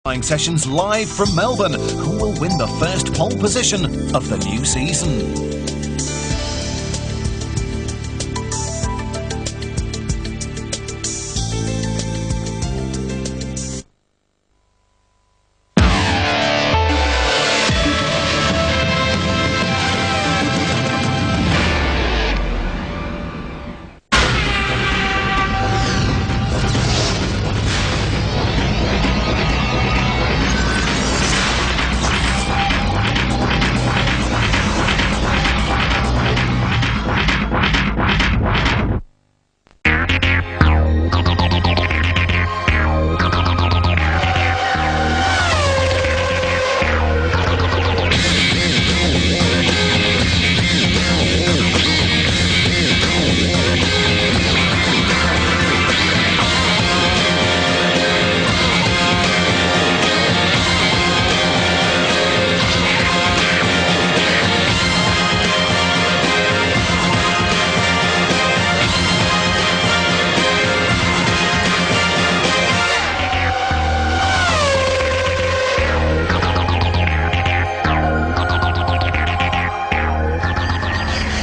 Sessions live from Melbourne. Who will win the first pole position of the new season?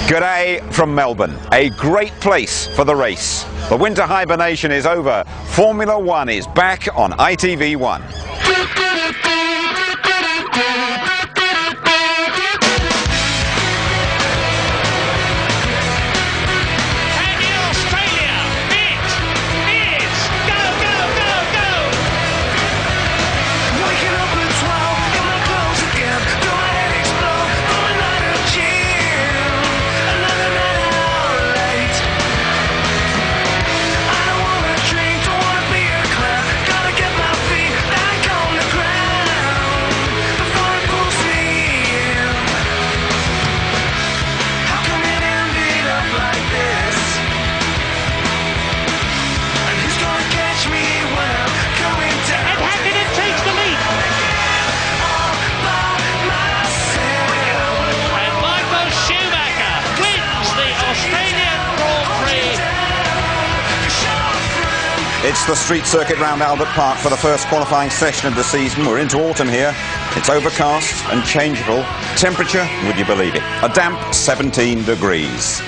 G'day from Melbourne, a great place for the race. The winter hibernation is over. Formula One is back on ITV1. It's the street circuit round Albert Park for the first qualifying session of the season. We're into autumn here. It's overcast and changeable. Temperature, would you believe it? A damp 17 degrees.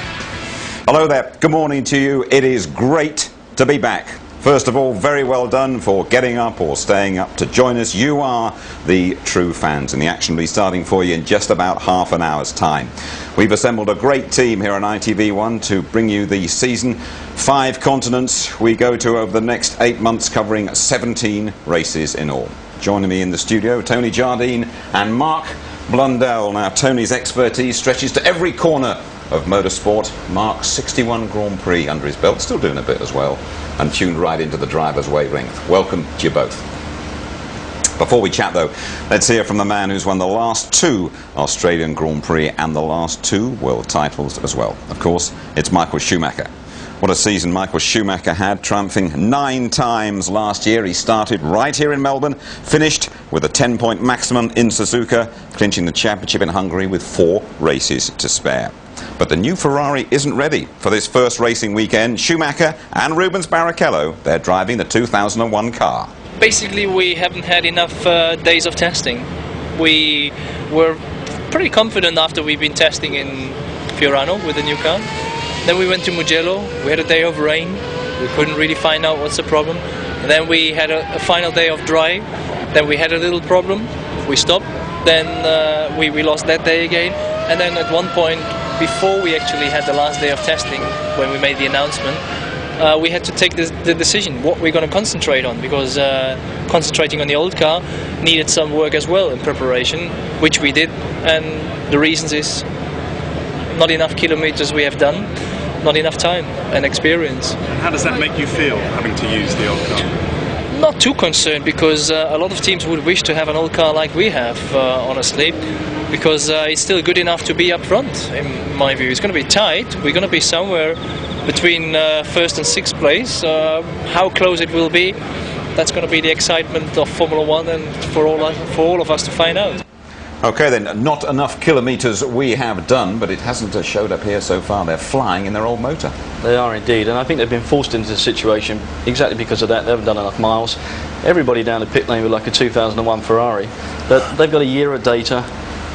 Hello there. Good morning to you. It is great to be back. First of all, very well done for getting up or staying up to join us. You are the true fans, and the action will be starting for you in just about half an hour's time. We've assembled a great team here on ITV1 to bring you the season. 5 continents we go to over the next 8 months, covering 17 races in all. Joining me in the studio, Tony Jardine and Mark Blundell. Now, Tony's expertise stretches to every corner of motorsport. Mark's 61 Grand Prix under his belt, still doing a bit as well, and tuned right into the driver's wavelength. Welcome to you both. Before we chat though, let's hear from the man who's won the last 2 Australian Grand Prix and the last 2 world titles as well. Of course, it's Michael Schumacher. What a season Michael Schumacher had, triumphing 9 times last year. He started right here in Melbourne, finished with a 10-point maximum in Suzuka, clinching the championship in Hungary with 4 races to spare. But the new Ferrari isn't ready for this first racing weekend. Schumacher and Rubens Barrichello, they're driving the 2001 car. Basically, we haven't had enough days of testing. We were pretty confident after we've been testing in Fiorano with the new car. Then we went to Mugello, we had a day of rain, we couldn't really find out what's the problem. And then we had a final day of dry, then we had a little problem, we stopped, then we lost that day again. And then at one point, before we actually had the last day of testing, when we made the announcement, we had to take the decision what we're going to concentrate on, because concentrating on the old car needed some work as well in preparation, which we did. And the reasons is not enough kilometers we have done, not enough time and experience. And how does that make you feel, having to use the old car? Not too concerned, because a lot of teams would wish to have an old car like we have, honestly, because it's still good enough to be up front, in my view. It's going to be tight. We're going to be somewhere between 1st and 6th place. How close it will be, that's going to be the excitement of Formula One, and for all of us to find out. Okay then, not enough kilometres we have done, but it hasn't showed up here so far. They're flying in their old motor. They are indeed, and I think they've been forced into the situation exactly because of that. They haven't done enough miles. everybody down the pit lane with like a 2001 Ferrari. But they've got a year of data.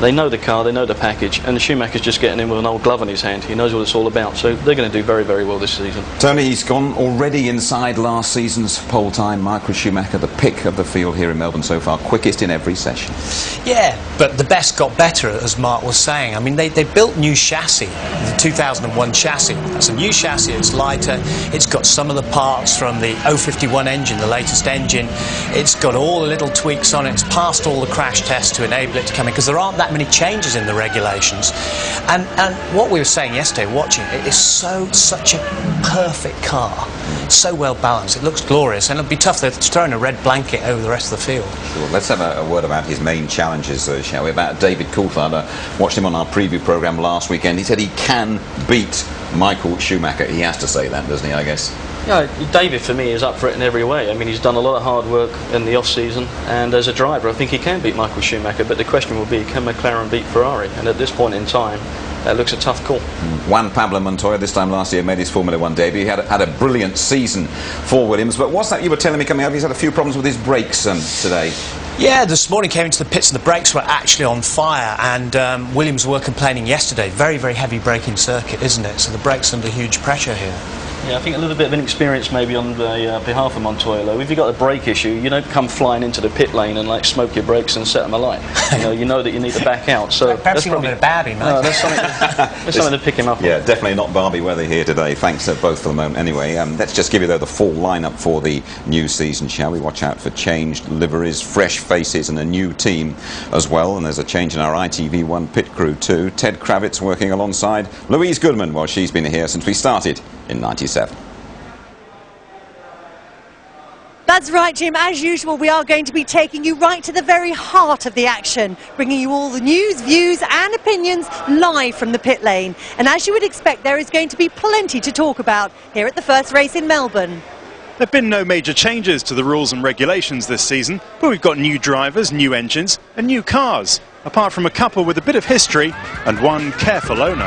They know the car, they know the package, and Schumacher's just getting in with an old glove in his hand. He knows what it's all about, so they're going to do very, very well this season. Tony, he's gone already inside last season's pole time. Michael Schumacher, the pick of the field here in Melbourne so far, quickest in every session. Yeah, but the best got better, as Mark was saying. I mean, they built new chassis, the 2001 chassis. That's a new chassis, it's lighter, it's got some of the parts from the 051 engine, the latest engine. It's got all the little tweaks on it, it's passed all the crash tests to enable it to come in, because there aren't that many changes in the regulations. And what we were saying yesterday, watching it, is such a perfect car. So well balanced, it looks glorious, and it'll be tough. They're throwing a red blanket over the rest of the field. Sure. Let's have a word about his main challenges, shall we? About David Coulthard. Watched him on our preview programme last weekend. He said he can beat Michael Schumacher. He has to say that, doesn't he, I guess? Yeah, David for me is up for it in every way. I mean, he's done a lot of hard work in the off-season, and as a driver I think he can beat Michael Schumacher, but the question will be, can McLaren beat Ferrari? And at this point in time, that looks a tough call. Juan Pablo Montoya, this time last year, made his Formula 1 debut. He had a brilliant season for Williams, but what's that you were telling me coming up? He's had a few problems with his brakes today. Yeah, this morning came into the pits and the brakes were actually on fire, and Williams were complaining yesterday. Very, very heavy braking circuit, isn't it? So the brakes under huge pressure here. Yeah, I think a little bit of inexperience maybe on the behalf of Montoya, though. If you've got a brake issue, you don't come flying into the pit lane and like smoke your brakes and set them alight. You know that you need to back out. So perhaps he got a bit of Barbie, mate. No, there's something to pick him up on. Yeah, definitely not Barbie weather here today. Thanks both for the moment. Anyway, let's just give you, though, the full lineup for the new season, shall we? Watch out for changed liveries, fresh faces, and a new team as well. And there's a change in our ITV1 pit crew too. Ted Kravitz working alongside Louise Goodman. Well, she's been here since we started in '97. That's right, Jim. As usual, we are going to be taking you right to the very heart of the action, bringing you all the news, views and opinions live from the pit lane. And as you would expect, there is going to be plenty to talk about here at the first race in Melbourne. There have been no major changes to the rules and regulations this season, but we've got new drivers, new engines and new cars, apart from a couple with a bit of history and one careful owner.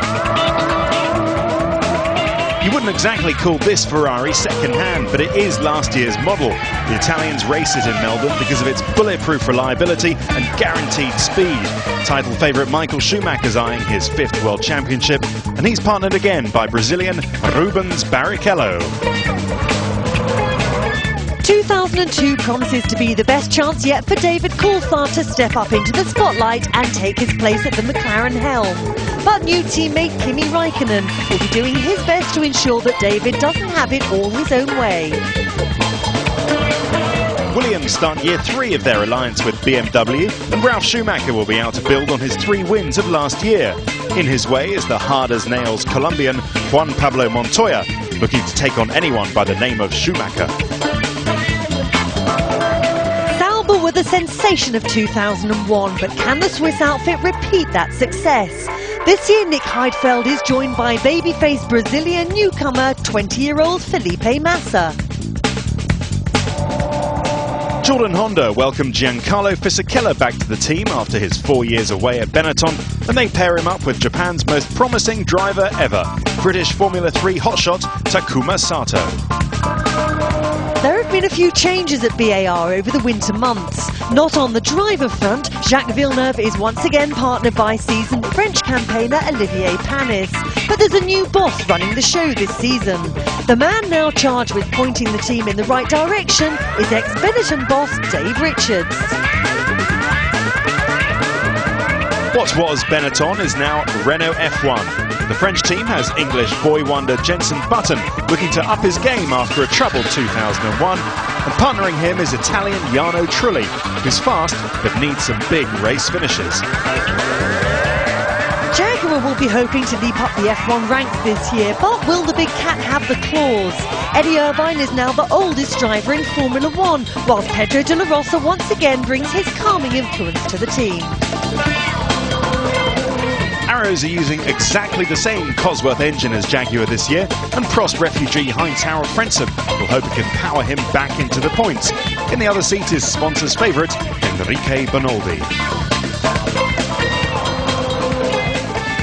You wouldn't exactly call this Ferrari second-hand, but it is last year's model. The Italians race it in Melbourne because of its bulletproof reliability and guaranteed speed. Title favourite Michael Schumacher's eyeing his 5th World Championship, and he's partnered again by Brazilian Rubens Barrichello. 2002 promises to be the best chance yet for David Coulthard to step up into the spotlight and take his place at the McLaren helm. But new teammate Kimi Raikkonen will be doing his best to ensure that David doesn't have it all his own way. Williams start year 3 of their alliance with BMW, and Ralf Schumacher will be out to build on his 3 wins of last year. In his way is the hard-as-nails Colombian Juan Pablo Montoya, looking to take on anyone by the name of Schumacher. Were the sensation of 2001, but can the Swiss outfit repeat that success? This year Nick Heidfeld is joined by babyface Brazilian newcomer 20-year-old Felipe Massa. Jordan Honda welcomed Giancarlo Fisichella back to the team after his 4 years away at Benetton, and they pair him up with Japan's most promising driver ever, British Formula 3 hotshot Takuma Sato. There have been a few changes at BAR over the winter months. Not on the driver front, Jacques Villeneuve is once again partnered by seasoned French campaigner Olivier Panis. But there's a new boss running the show this season. The man now charged with pointing the team in the right direction is ex-Benetton boss Dave Richards. What was Benetton is now Renault F1. The French team has English boy wonder Jenson Button looking to up his game after a troubled 2001, and partnering him is Italian Jarno Trulli, who's fast but needs some big race finishes. Jaguar will be hoping to leap up the F1 ranks this year, but will the big cat have the claws? Eddie Irvine is now the oldest driver in Formula 1, whilst Pedro de la Rosa once again brings his calming influence to the team. Arrows are using exactly the same Cosworth engine as Jaguar this year, and Prost refugee Heinz-Harald Frentzen will hope it can power him back into the points. In the other seat is sponsors' favourite, Enrique Bonaldi.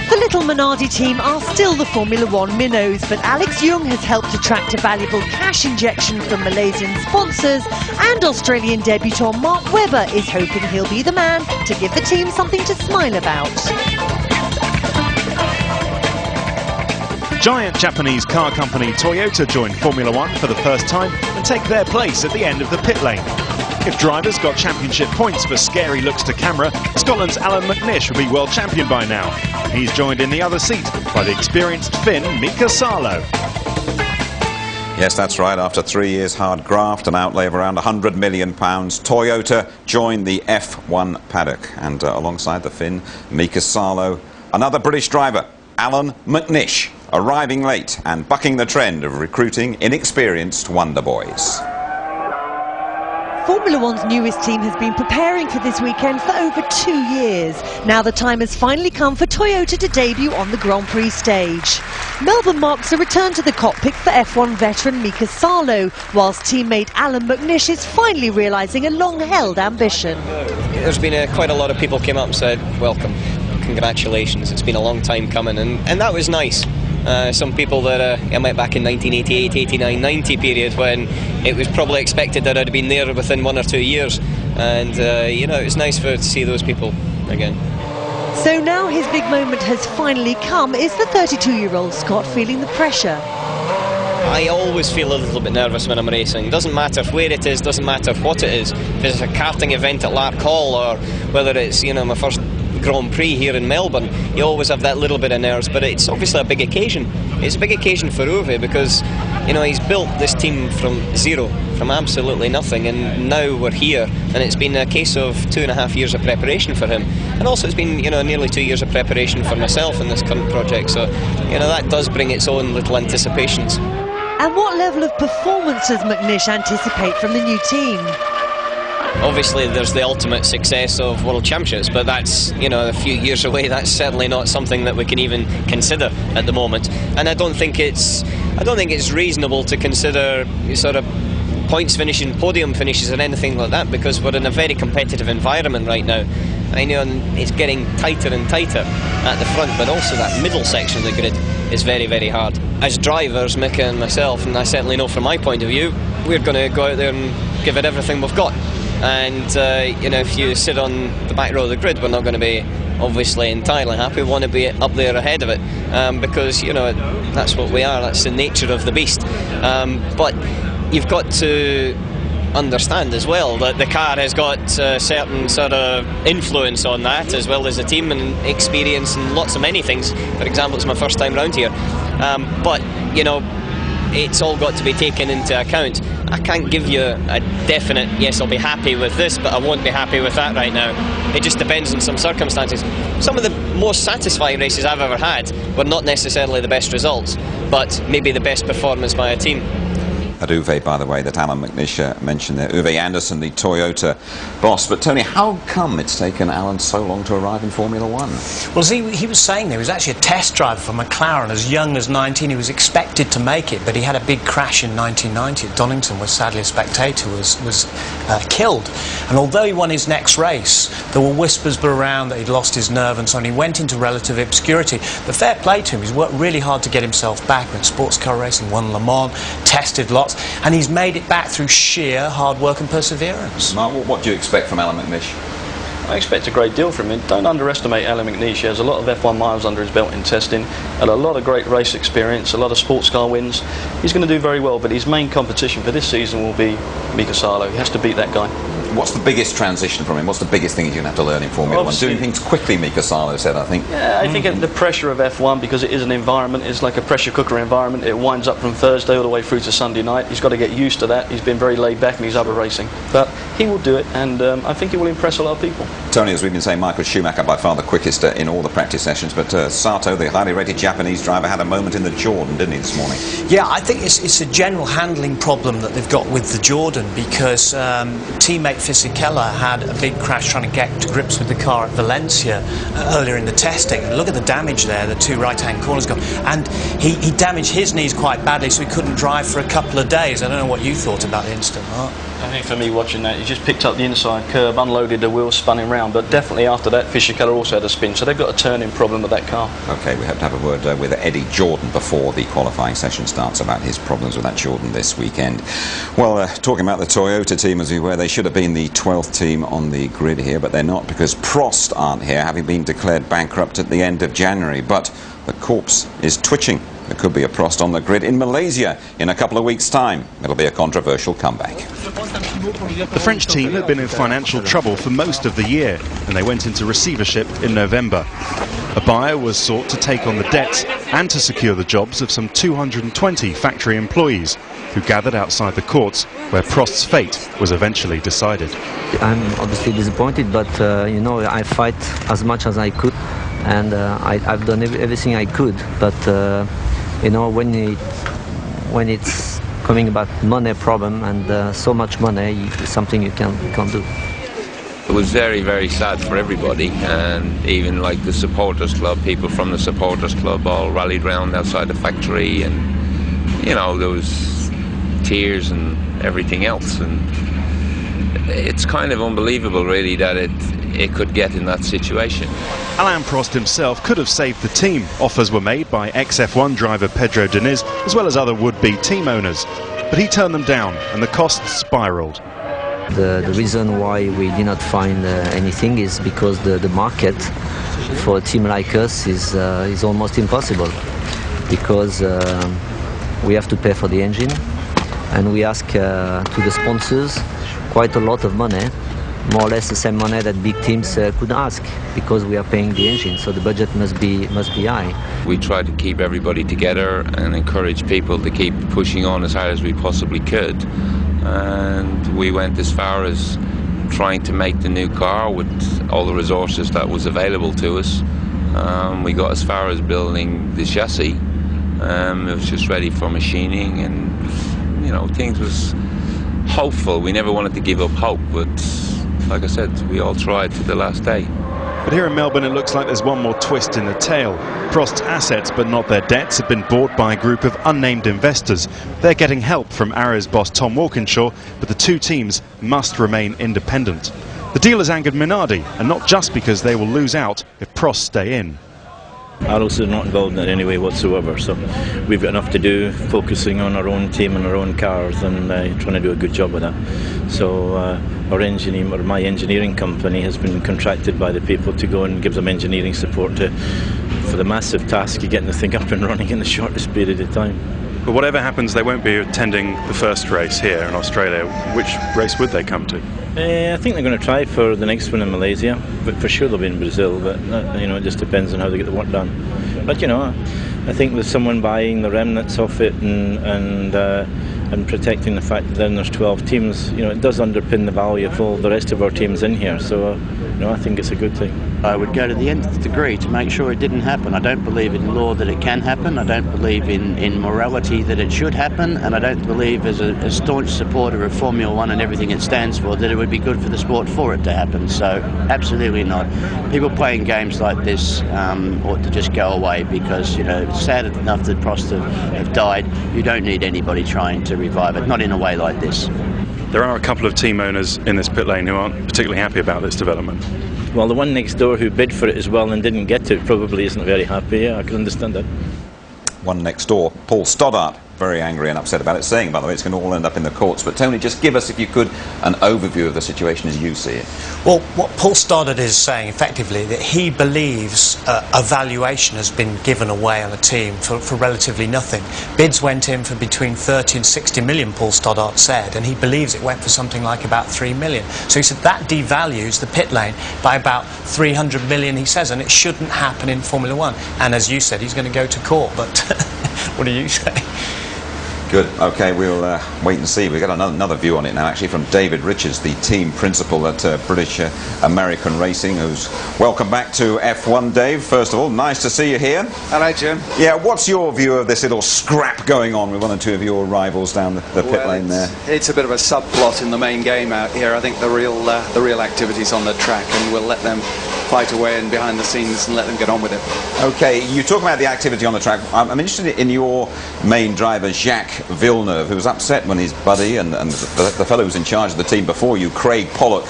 The little Mitchell Minardi team are still the Formula One minnows, but Alex Young has helped attract a valuable cash injection from Malaysian sponsors, and Australian debutant Mark Webber is hoping he'll be the man to give the team something to smile about. Giant Japanese car company Toyota joined Formula One for the first time and take their place at the end of the pit lane. If drivers got championship points for scary looks to camera, Scotland's Alan McNish would be world champion by now. He's joined in the other seat by the experienced Finn Mika Salo. Yes, that's right. After 3 years hard graft and outlay of around £100 million, Toyota joined the F1 paddock. And alongside the Finn, Mika Salo, another British driver, Alan McNish, arriving late and bucking the trend of recruiting inexperienced wonder boys. Formula One's newest team has been preparing for this weekend for over 2 years. Now the time has finally come for Toyota to debut on the Grand Prix stage. Melbourne marks a return to the cockpit for F1 veteran Mika Salo, whilst teammate Alan McNish is finally realising a long-held ambition. There's been quite a lot of people came up and said, welcome, congratulations, it's been a long time coming, and that was nice. Some people that I met back in 1988, 89, 90 period when it was probably expected that I'd have been there within 1 or 2 years, and you know, it was nice to see those people again. So now his big moment has finally come. Is the 32-year-old Scot feeling the pressure? I always feel a little bit nervous when I'm racing. Doesn't matter where it is, doesn't matter what it is. If it's a karting event at Lark Hall or whether it's, you know, my first Grand Prix here in Melbourne, you always have that little bit of nerves, but it's obviously a big occasion. It's a big occasion for Uwe because, you know, he's built this team from zero, from absolutely nothing, and now we're here, and it's been a case of 2.5 years of preparation for him, and also it's been, you know, nearly 2 years of preparation for myself in this current project, so, you know, that does bring its own little anticipations. And what level of performance does McNish anticipate from the new team? Obviously there's the ultimate success of World Championships, but that's, you know, a few years away. That's certainly not something that we can even consider at the moment, and I don't think it's reasonable to consider sort of points finishing, podium finishes or anything like that, because we're in a very competitive environment right now. I know it's getting tighter and tighter at the front, but also that middle section of the grid is very, very hard. As drivers, Mika and myself, and I certainly know from my point of view, we're going to go out there and give it everything we've got. And you know, if you sit on the back row of the grid, we're not going to be obviously entirely happy. We want to be up there ahead of it, because, you know, that's what we are. That's the nature of the beast. But you've got to understand as well that the car has got a certain sort of influence on that, as well as the team and experience and lots of many things. For example, it's my first time round here, but, you know, it's all got to be taken into account. I can't give you a definite, yes, I'll be happy with this, but I won't be happy with that right now. It just depends on some circumstances. Some of the most satisfying races I've ever had were not necessarily the best results, but maybe the best performance by a team. At Uwe, by the way, that Alan McNish mentioned there, Uwe Anderson, the Toyota boss. But Tony, how come it's taken Alan so long to arrive in Formula One? Well, see, he was saying there, he was actually a test driver for McLaren as young as 19. He was expected to make it, but he had a big crash in 1990 at Donington where sadly a spectator was killed. And although he won his next race, there were whispers around that he'd lost his nerve and so on. He went into relative obscurity. But fair play to him, he's worked really hard to get himself back. Went sports car racing, won Le Mans, tested lots, and he's made it back through sheer hard work and perseverance. Mark, what do you expect from Alan McNish? I expect a great deal from him. Don't underestimate Alan McNish. He has a lot of F1 miles under his belt in testing, and a lot of great race experience, a lot of sports car wins. He's going to do very well, but his main competition for this season will be Mika Salo. He has to beat that guy. What's the biggest transition from him? What's the biggest thing he's going to have to learn in Formula One? Doing things quickly, Mika Salo said, I think. Yeah, I think the pressure of F1, because it is an environment, it's like a pressure cooker environment. It winds up from Thursday all the way through to Sunday night. He's got to get used to that. He's been very laid back in his other racing. But he will do it, and I think he will impress a lot of people. Tony, as we've been saying, Michael Schumacher by far the quickest in all the practice sessions, but Sato, the highly rated Japanese driver, had a moment in the Jordan, didn't he, this morning? Yeah, I think it's a general handling problem that they've got with the Jordan, because teammate Fisichella had a big crash trying to get to grips with the car at Valencia earlier in the testing. And look at the damage there, the two right-hand corners gone. And he damaged his knees quite badly, so he couldn't drive for a couple of days. I don't know what you thought about the incident, Mark. I think for me watching that, he just picked up the inside curb, unloaded the wheels, spun him round, but definitely after that Fisichella also had a spin, so they've got a turning problem with that car. OK, we have to have a word with Eddie Jordan before the qualifying session starts about his problems with that Jordan this weekend. Well, talking about the Toyota team, as we were, they should have been the 12th team on the grid here, but they're not because Prost aren't here, having been declared bankrupt at the end of January. But the corpse is twitching. There could be a Prost on the grid in Malaysia in a couple of weeks' time. It'll be a controversial comeback. The French team had been in financial trouble for most of the year, and they went into receivership in November. A buyer was sought to take on the debts and to secure the jobs of some 220 factory employees who gathered outside the courts where Prost's fate was eventually decided. I'm obviously disappointed, but you know, I fight as much as I could, and I've done everything I could, but you know, when it's coming about money problem and so much money, it's something you can't do. It was very, very sad for everybody, and even like the supporters club, people from the supporters club all rallied round outside the factory, and you know, there was tears and everything else, and it's kind of unbelievable really that it could get in that situation. Alain Prost himself could have saved the team. Offers were made by ex-F1 driver Pedro Diniz, as well as other would-be team owners. But he turned them down, and the costs spiralled. The reason why we did not find anything is because the market for a team like us is almost impossible, because we have to pay for the engine, and we ask to the sponsors quite a lot of money, more or less the same money that big teams could ask, because we are paying the engine, so the budget must be high. We try to keep everybody together and encourage people to keep pushing on as hard as we possibly could, and we went as far as trying to make the new car with all the resources that was available to us. We got as far as building the chassis. It was just ready for machining, and you know, things was hopeful. We never wanted to give up hope, but like I said, we all tried to the last day. But here in Melbourne, it looks like there's one more twist in the tale. Prost's assets, but not their debts, have been bought by a group of unnamed investors. They're getting help from Arrows boss Tom Walkinshaw, but the two teams must remain independent. The deal has angered Minardi, and not just because they will lose out if Prost stay in. Arrows are not involved in it anyway whatsoever, so we've got enough to do focusing on our own team and our own cars and trying to do a good job with that. So my engineering company has been contracted by the people to go and give them engineering support for the massive task of getting the thing up and running in the shortest period of time. But whatever happens, they won't be attending the first race here in Australia. Which race would they come to? I think they're going to try for the next one in Malaysia, but for sure they'll be in Brazil. But you know, it just depends on how they get the work done. But you know, I think with someone buying the remnants of it and protecting the fact that then there's 12 teams, you know, it does underpin the value of all the rest of our teams in here. So you know, I think it's a good thing. I would go to the nth degree to make sure it didn't happen. I don't believe in law that it can happen. I don't believe in morality that it should happen, and I don't believe as a staunch supporter of Formula One and everything it stands for that it would be good for the sport for it to happen. So absolutely not. People playing games like this ought to just go away, because you know, it's sad enough that Prost have died. You don't need anybody trying to revive it, not in a way like this. There are a couple of team owners in this pit lane who aren't particularly happy about this development. Well, the one next door who bid for it as well and didn't get it probably isn't very happy. Yeah, I can understand that. One next door, Paul Stoddart, very angry and upset about it, saying, by the way, it's going to all end up in the courts. But Tony, just give us, if you could, an overview of the situation as you see it. Well, what Paul Stoddart is saying, effectively, that he believes a valuation has been given away on a team for relatively nothing. Bids went in for between 30 and 60 million, Paul Stoddart said, and he believes it went for something like about 3 million. So he said that devalues the pit lane by about 300 million, he says, and it shouldn't happen in Formula One. And as you said, he's going to go to court, but what do you say? Good. Okay, we'll wait and see. We've got another view on it now, actually, from David Richards, the team principal at British American Racing, who's welcome back to F1. Dave, first of all, nice to see you here. Hello, Jim. Yeah, what's your view of this little scrap going on with one or two of your rivals down the pit lane there? It's a bit of a subplot in the main game out here. I think the real activity's on the track, and we'll let them fight away and behind the scenes and let them get on with it. Okay, you talk about the activity on the track. I'm interested in your main driver, Jacques Villeneuve, who was upset when his buddy and the fellow who was in charge of the team before you, Craig Pollock,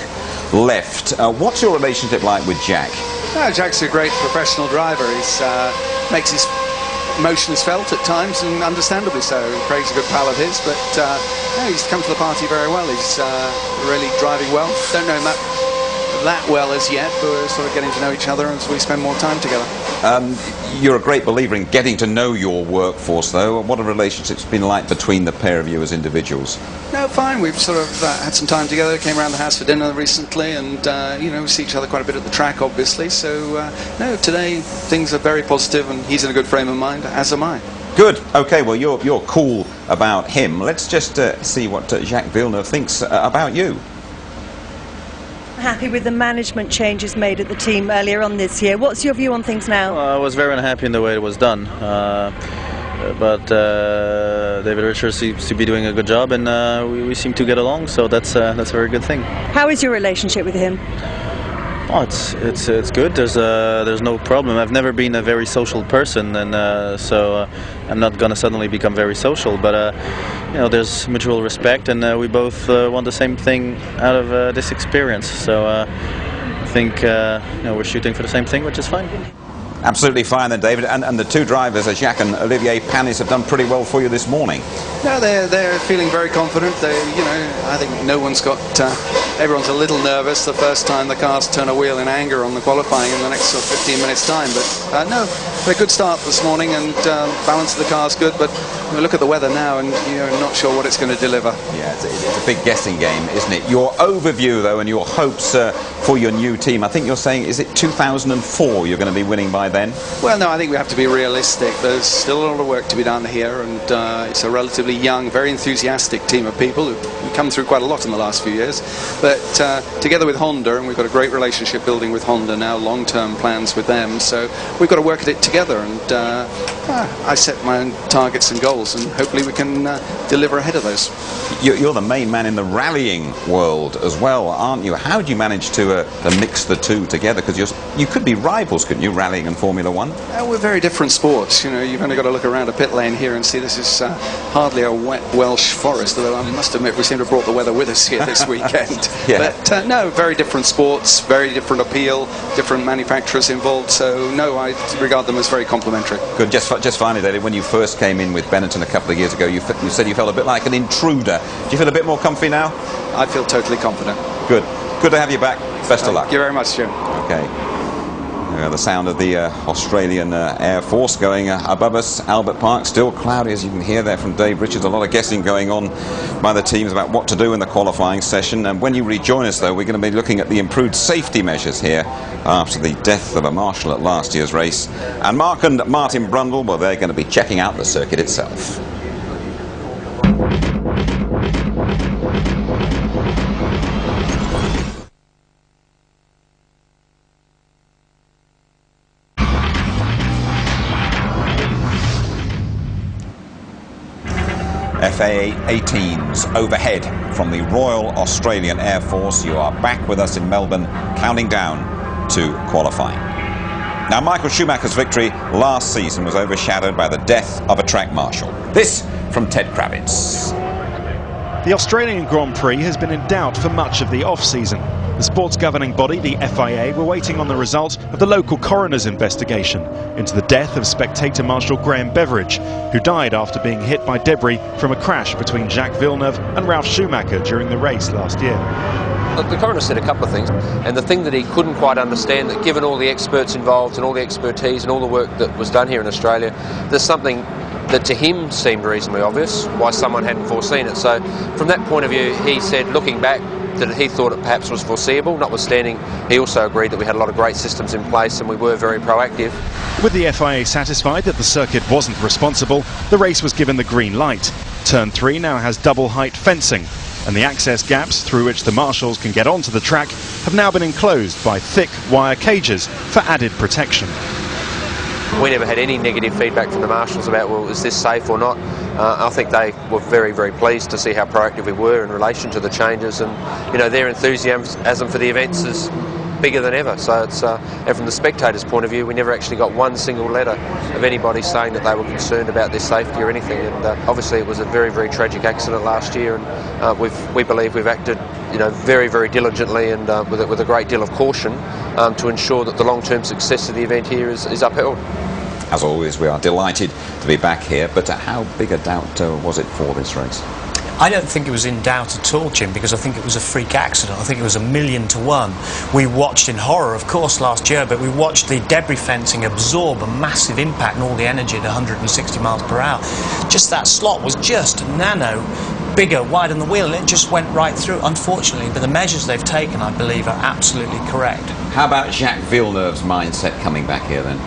left. What's your relationship like with Jack? Jack's a great professional driver. He makes his emotions felt at times, and understandably so. Craig's a good pal of his, but he's come to the party very well. He's really driving well. Don't know him that well as yet, but we're sort of getting to know each other as we spend more time together. You're a great believer in getting to know your workforce, though. What have relationships been like between the pair of you as individuals? No, fine. We've sort of had some time together, came around the house for dinner recently, and we see each other quite a bit at the track, obviously. So no, today things are very positive, and he's in a good frame of mind, as am I. Good. Okay, well, you're cool about him. Let's just see what Jacques Villeneuve thinks about you. Happy with the management changes made at the team earlier on this year. What's your view on things now? I was very unhappy in the way it was done, but David Richards seems to be doing a good job, and we seem to get along, so that's a very good thing. How is your relationship with him? Oh, it's good. There's no problem. I've never been a very social person, and so I'm not gonna suddenly become very social. But there's mutual respect, and we both want the same thing out of this experience. So I think we're shooting for the same thing, which is fine. Absolutely fine then, David. And the two drivers, Jacques and Olivier Panis, have done pretty well for you this morning. No, they're feeling very confident. I think no one's got. Everyone's a little nervous the first time the cars turn a wheel in anger on the qualifying in the next 15 minutes' time. But no, a good start this morning, and balance of the car's good. But we look at the weather now, and you're not sure what it's going to deliver. Yeah, it's a big guessing game, isn't it? Your overview, though, and your hopes for your new team. I think you're saying, is it 2004 you're going to be winning by then? Well, no, I think we have to be realistic. There's still a lot of work to be done here, and it's a relatively young, very enthusiastic team of people who've come through quite a lot in the last few years. But together with Honda, and we've got a great relationship building with Honda now, long-term plans with them, so we've got to work at it together, and I set my own targets and goals, and hopefully we can deliver ahead of those. You're the main man in the rallying world as well, aren't you? How do you manage to mix the two together? Because you could be rivals, couldn't you, rallying and Formula One? We're very different sports. You've only got to look around a pit lane here and see this is hardly a wet Welsh forest, although I must admit we seem to have brought the weather with us here this weekend. Yeah. But no, very different sports, very different appeal, different manufacturers involved, so no, I regard them as very complementary. Good. Just finally, David, when you first came in with Benetton a couple of years ago, you said you felt a bit like an intruder. Do you feel a bit more comfy now? I feel totally confident. Good. Good to have you back. Best of luck. Thank you very much, Jim. Okay. The sound of the Australian Air Force going above us. Albert Park still cloudy, as you can hear there from Dave Richards. A lot of guessing going on by the teams about what to do in the qualifying session. And when you rejoin us, though, we're going to be looking at the improved safety measures here after the death of a marshal at last year's race. And Mark and Martin Brundle, well, they're going to be checking out the circuit itself. FAA 18s overhead from the Royal Australian Air Force. You are back with us in Melbourne, counting down to qualifying. Now, Michael Schumacher's victory last season was overshadowed by the death of a track marshal. This from Ted Kravitz. The Australian Grand Prix has been in doubt for much of the off-season. The sports governing body, the FIA, were waiting on the result of the local coroner's investigation into the death of spectator marshal Graham Beveridge, who died after being hit by debris from a crash between Jacques Villeneuve and Ralf Schumacher during the race last year. The coroner said a couple of things, and the thing that he couldn't quite understand, that given all the experts involved and all the expertise and all the work that was done here in Australia, there's something that to him seemed reasonably obvious, why someone hadn't foreseen it. So from that point of view, he said, looking back, that he thought it perhaps was foreseeable, notwithstanding he also agreed that we had a lot of great systems in place and we were very proactive. With the FIA satisfied that the circuit wasn't responsible, the race was given the green light. Turn 3 now has double height fencing, and the access gaps through which the marshals can get onto the track have now been enclosed by thick wire cages for added protection. We never had any negative feedback from the marshals about, well, is this safe or not? I think they were very, very pleased to see how proactive we were in relation to the changes, and you know, their enthusiasm for the events is bigger than ever. So it's, and from the spectators' point of view, we never actually got one single letter of anybody saying that they were concerned about their safety or anything. And obviously, it was a very, very tragic accident last year, and we believe we've acted, you know, very, very diligently and with a great deal of caution to ensure that the long-term success of the event here is upheld. As always, we are delighted to be back here, but how big a doubt was it for this race? I don't think it was in doubt at all, Jim, because I think it was a freak accident. I think it was 1,000,000 to 1. We watched in horror, of course, last year, but we watched the debris fencing absorb a massive impact and all the energy at 160 miles per hour. Just that slot was just nano bigger, wide on the wheel, and it just went right through, unfortunately. But the measures they've taken, I believe, are absolutely correct. How about Jacques Villeneuve's mindset coming back here then?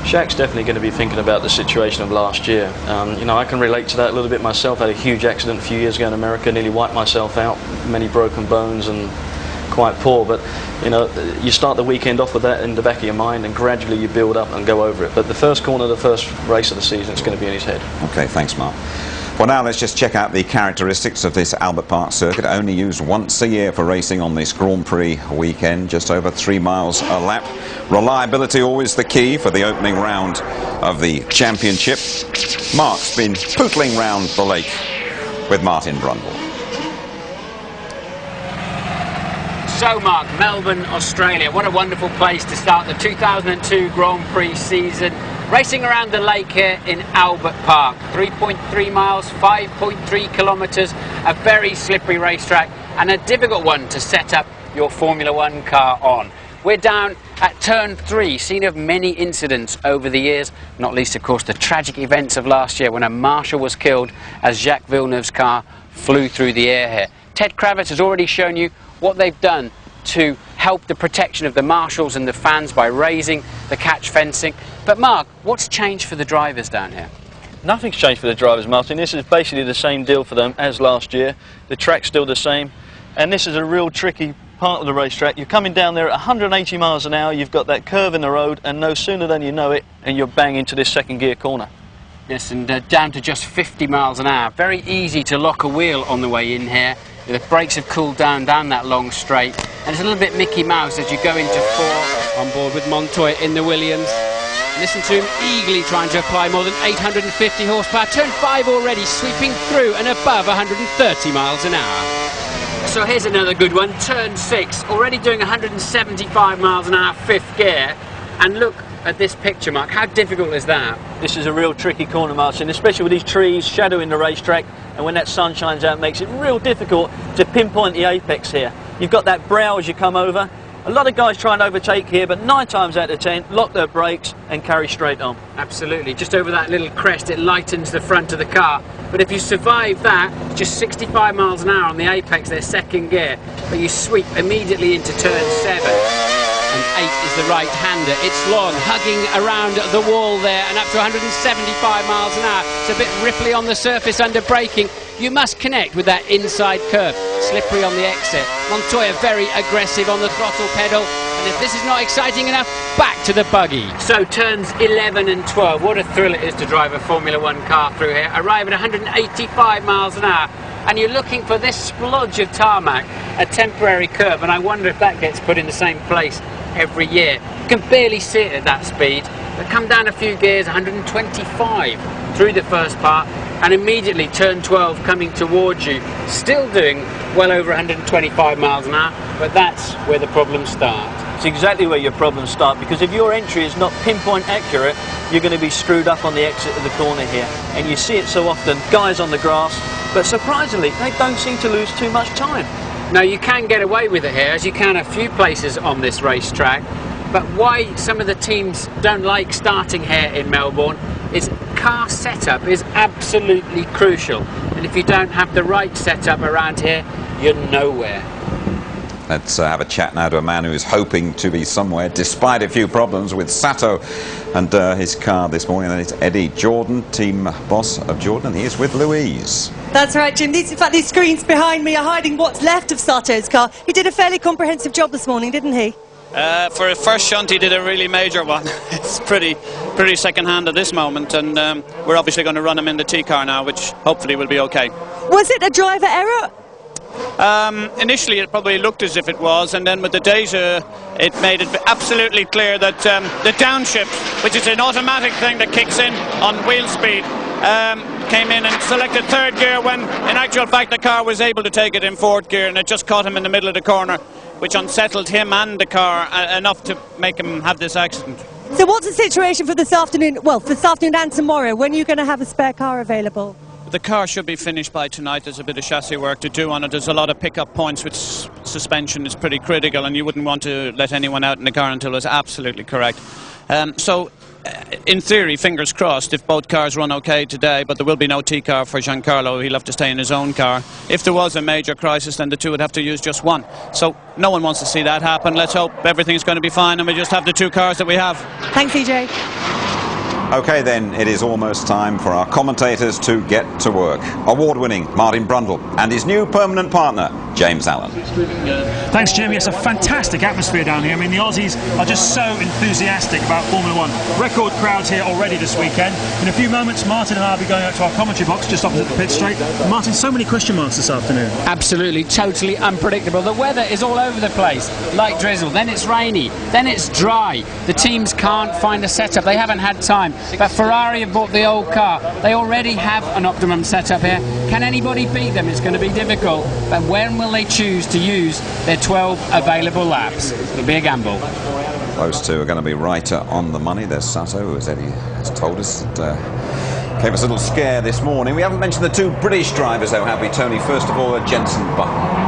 Jacques definitely going to be thinking about the situation of last year. You know, I can relate to that a little bit myself. I had a huge accident a few years ago in America, nearly wiped myself out, many broken bones and quite poor. But, you know, you start the weekend off with that in the back of your mind and gradually you build up and go over it. But the first corner, the first race of the season, it's going to be in his head. OK, thanks, Mark. Well, now let's just check out the characteristics of this Albert Park circuit, only used once a year for racing on this Grand Prix weekend, just over 3 miles a lap. Reliability always the key for the opening round of the championship. Mark's been pootling round the lake with Martin Brundle. So Mark, Melbourne, Australia, what a wonderful place to start the 2002 Grand Prix season. Racing around the lake here in Albert Park. 3.3 miles, 5.3 kilometres, a very slippery racetrack and a difficult one to set up your Formula One car on. We're down at turn 3, scene of many incidents over the years, not least of course the tragic events of last year when a marshal was killed as Jacques Villeneuve's car flew through the air here. Ted Kravitz has already shown you what they've done to help the protection of the marshals and the fans by raising the catch fencing. But Mark, what's changed for the drivers down here? Nothing's changed for the drivers, Martin. This is basically the same deal for them as last year. The track's still the same, and this is a real tricky part of the racetrack. You're coming down there at 180 miles an hour, you've got that curve in the road, and no sooner than you know it, and you're bang into this second gear corner. Yes, and down to just 50 miles an hour. Very easy to lock a wheel on the way in here. The brakes have cooled down that long straight, and it's a little bit Mickey Mouse as you go into 4 on board with Montoya in the Williams. Listen to him eagerly trying to apply more than 850 horsepower. Turn 5 already, sweeping through and above 130 miles an hour. So here's another good one, turn 6, already doing 175 miles an hour, 5th gear. And look at this picture, Mark, how difficult is that? This is a real tricky corner, Martin, especially with these trees shadowing the racetrack, and when that sun shines out, it makes it real difficult to pinpoint the apex here. You've got that brow as you come over. A lot of guys try and overtake here, but 9 times out of 10 lock their brakes and carry straight on. Absolutely, just over that little crest it lightens the front of the car, but if you survive that, just 65 miles an hour on the apex, their second gear, but you sweep immediately into turn 7. And 8 is the right-hander. It's long, hugging around the wall there and up to 175 miles an hour. It's a bit ripply on the surface under braking. You must connect with that inside curve. Slippery on the exit. Montoya very aggressive on the throttle pedal. And if this is not exciting enough, back to the buggy. So turns 11 and 12. What a thrill it is to drive a Formula One car through here. Arrive at 185 miles an hour. And you're looking for this splodge of tarmac, a temporary curve. And I wonder if that gets put in the same place every year. You can barely see it at that speed, but come down a few gears, 125 through the first part, and immediately turn 12 coming towards you, still doing well over 125 miles an hour, but that's where the problems start. It's exactly where your problems start, because if your entry is not pinpoint accurate, you're going to be screwed up on the exit of the corner here. And you see it so often, guys on the grass, but surprisingly, they don't seem to lose too much time. Now you can get away with it here, as you can a few places on this racetrack, but why some of the teams don't like starting here in Melbourne is car setup is absolutely crucial, and if you don't have the right setup around here, you're nowhere. Let's have a chat now to a man who is hoping to be somewhere despite a few problems with Sato and his car this morning. And it's Eddie Jordan, team boss of Jordan, and he is with Louise. That's right, Jim. In fact, these screens behind me are hiding what's left of Sato's car. He did a fairly comprehensive job this morning, didn't he? For a first shunt, he did a really major one. It's pretty second-hand at this moment, and we're obviously going to run him in the T-car now, which hopefully will be okay. Was it a driver error? Initially it probably looked as if it was, and then with the data it made it absolutely clear that the downshift, which is an automatic thing that kicks in on wheel speed, came in and selected third gear when in actual fact the car was able to take it in fourth gear, and it just caught him in the middle of the corner, which unsettled him and the car enough to make him have this accident. So what's the situation for this afternoon, well, for this afternoon and tomorrow? When are you going to have a spare car available? The car should be finished by tonight. There's a bit of chassis work to do on it. There's a lot of pickup points with suspension. It's pretty critical, and you wouldn't want to let anyone out in the car until it's absolutely correct. In theory, fingers crossed, if both cars run okay today, but there will be no T-car for Giancarlo. He'll have to stay in his own car. If there was a major crisis, then the two would have to use just one. So no one wants to see that happen. Let's hope everything's going to be fine and we just have the two cars that we have. Thanks, EJ. OK then, it is almost time for our commentators to get to work. Award-winning Martin Brundle and his new permanent partner, James Allen. Thanks, Jim. Yes, a fantastic atmosphere down here. I mean, the Aussies are just so enthusiastic about Formula One. Record crowds here already this weekend. In a few moments, Martin and I will be going out to our commentary box just opposite the pit straight. Martin, so many question marks this afternoon. Absolutely, totally unpredictable. The weather is all over the place. Light drizzle, then it's rainy, then it's dry. The teams can't find a setup. They haven't had time. But Ferrari have bought the old car. They already have an optimum setup here. Can anybody beat them? It's going to be difficult. But when will they choose to use their 12 available laps? It'll be a gamble. Those two are going to be right on the money. There's Sato, as Eddie has told us. Gave us a little scare this morning. We haven't mentioned the two British drivers, though, have we, Tony? First of all, Jenson Button.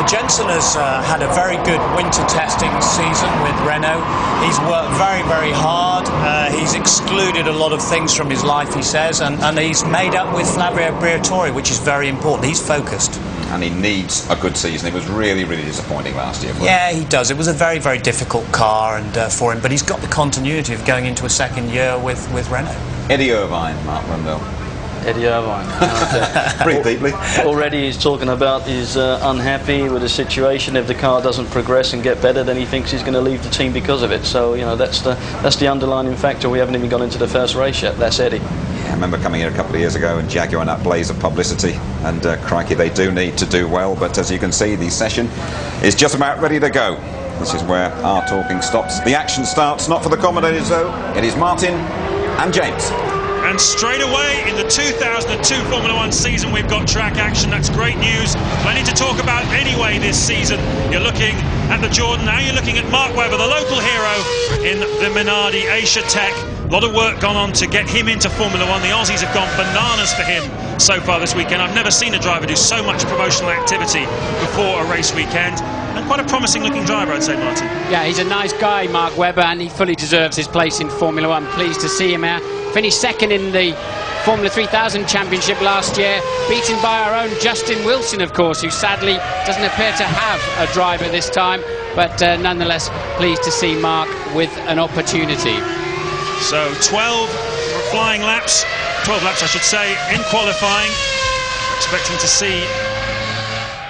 Jenson has had a very good winter testing season with Renault. He's worked very, very hard. He's excluded a lot of things from his life, he says, and he's made up with Flavio Briatore, which is very important. He's focused. And he needs a good season. It was really, really disappointing last year for him. Yeah, he does. It was a very, very difficult car and for him, but he's got the continuity of going into a second year with Renault. Eddie Irvine, Mark Rundle. Eddie Irvine. Breathe deeply. Already he's talking about he's unhappy with the situation. If the car doesn't progress and get better, then he thinks he's going to leave the team because of it. So, you know, that's the underlining factor. We haven't even gone into the first race yet. That's Eddie. Yeah, I remember coming here a couple of years ago and Jaguar in that blaze of publicity. And crikey, they do need to do well. But as you can see, the session is just about ready to go. This is where our talking stops. The action starts, not for the commentators though. It is Martin and James. And straight away in the 2002 Formula One season we've got track action. That's great news. Plenty to talk about anyway this season. You're looking at the Jordan, now you're looking at Mark Webber, the local hero in the Minardi Asia Tech. A lot of work gone on to get him into Formula One. The Aussies have gone bananas for him so far this weekend. I've never seen a driver do so much promotional activity before a race weekend. And quite a promising looking driver, I'd say, Martin. Yeah, he's a nice guy, Mark Webber, and he fully deserves his place in Formula One. Pleased to see him here. Finished second in the Formula 3000 Championship last year, beaten by our own Justin Wilson, of course, who sadly doesn't appear to have a driver this time, but nonetheless pleased to see Mark with an opportunity. So 12 flying laps, 12 laps I should say, in qualifying. Expecting to see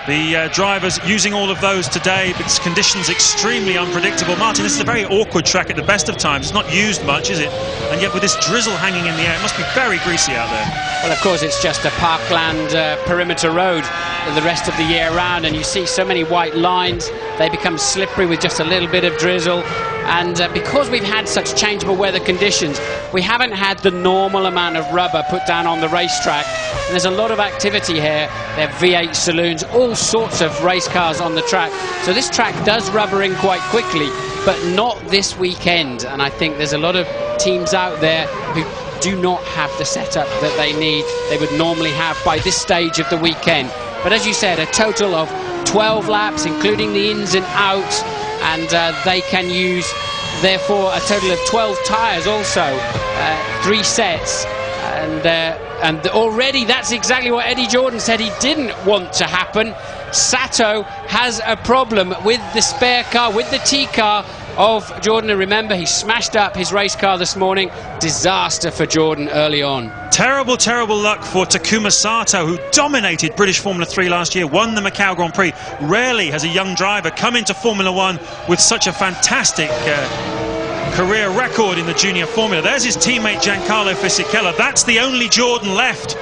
the drivers using all of those today, because conditions extremely unpredictable. Martin, this is a very awkward track at the best of times. It's not used much, is it? And yet with this drizzle hanging in the air, it must be very greasy out there. Well, of course, it's just a parkland perimeter road the rest of the year round, and you see so many white lines. They become slippery with just a little bit of drizzle. And because we've had such changeable weather conditions, we haven't had the normal amount of rubber put down on the racetrack. And there's a lot of activity here. There are V8 saloons, all sorts of race cars on the track. So this track does rubber in quite quickly, but not this weekend. And I think there's a lot of teams out there who do not have the setup that they need, they would normally have by this stage of the weekend. But as you said, a total of 12 laps, including the ins and outs, and they can use, therefore, a total of 12 tyres also, 3 sets. And already that's exactly what Eddie Jordan said he didn't want to happen. Sato has a problem with the spare car, with the T car of Jordan. And remember, he smashed up his race car this morning. Disaster for Jordan early on. Terrible, terrible luck for Takuma Sato, who dominated British Formula 3 last year, won the Macau Grand Prix. Rarely has a young driver come into Formula 1 with such a fantastic career record in the junior formula. There's his teammate Giancarlo Fisichella. That's the only Jordan left.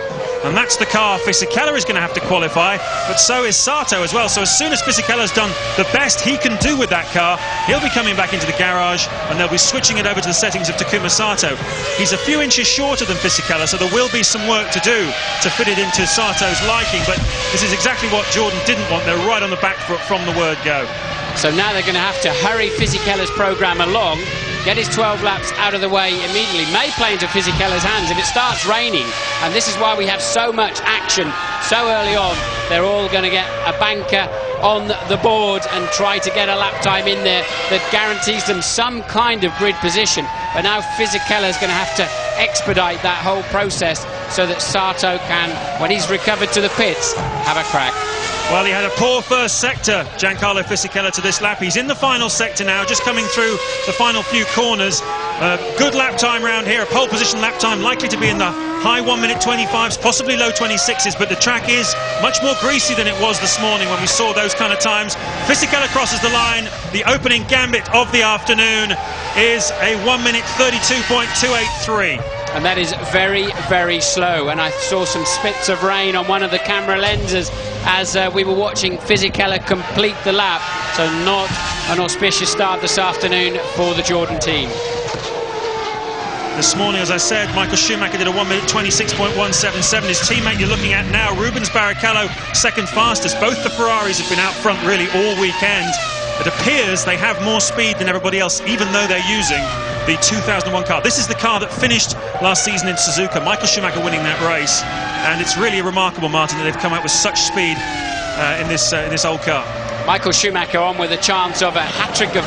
And that's the car Fisichella is going to have to qualify, but so is Sato as well. So as soon as Fisichella's done the best he can do with that car, he'll be coming back into the garage and they'll be switching it over to the settings of Takuma Sato. He's a few inches shorter than Fisichella, so there will be some work to do to fit it into Sato's liking, but this is exactly what Jordan didn't want. They're right on the back foot from the word go. So now they're going to have to hurry Fisichella's program along, get his 12 laps out of the way immediately. May play into Fisichella's hands if it starts raining, and this is why we have so much action so early on. They're all going to get a banker on the board and try to get a lap time in there that guarantees them some kind of grid position. But now Fisichella's going to have to expedite that whole process so that Sato can, when he's recovered to the pits, have a crack. Well, he had a poor first sector, Giancarlo Fisichella, to this lap. He's in the final sector now, just coming through the final few corners. Good lap time round here, a pole position lap time, likely to be in the high 1 minute 25s, possibly low 26s, but the track is much more greasy than it was this morning when we saw those kind of times. Fisichella crosses the line. The opening gambit of the afternoon is a 1 minute 32.283. And that is very, very slow. And I saw some spits of rain on one of the camera lenses as we were watching Fisichella complete the lap. So not an auspicious start this afternoon for the Jordan team. This morning, as I said, Michael Schumacher did a 1 minute 26.177. His teammate you're looking at now, Rubens Barrichello, second fastest. Both the Ferraris have been out front really all weekend. It appears they have more speed than everybody else, even though they're using the 2001 car. This is the car that finished last season in Suzuka. Michael Schumacher winning that race, and it's really remarkable, Martin, that they've come out with such speed in this old car. Michael Schumacher on with a chance of a hat-trick of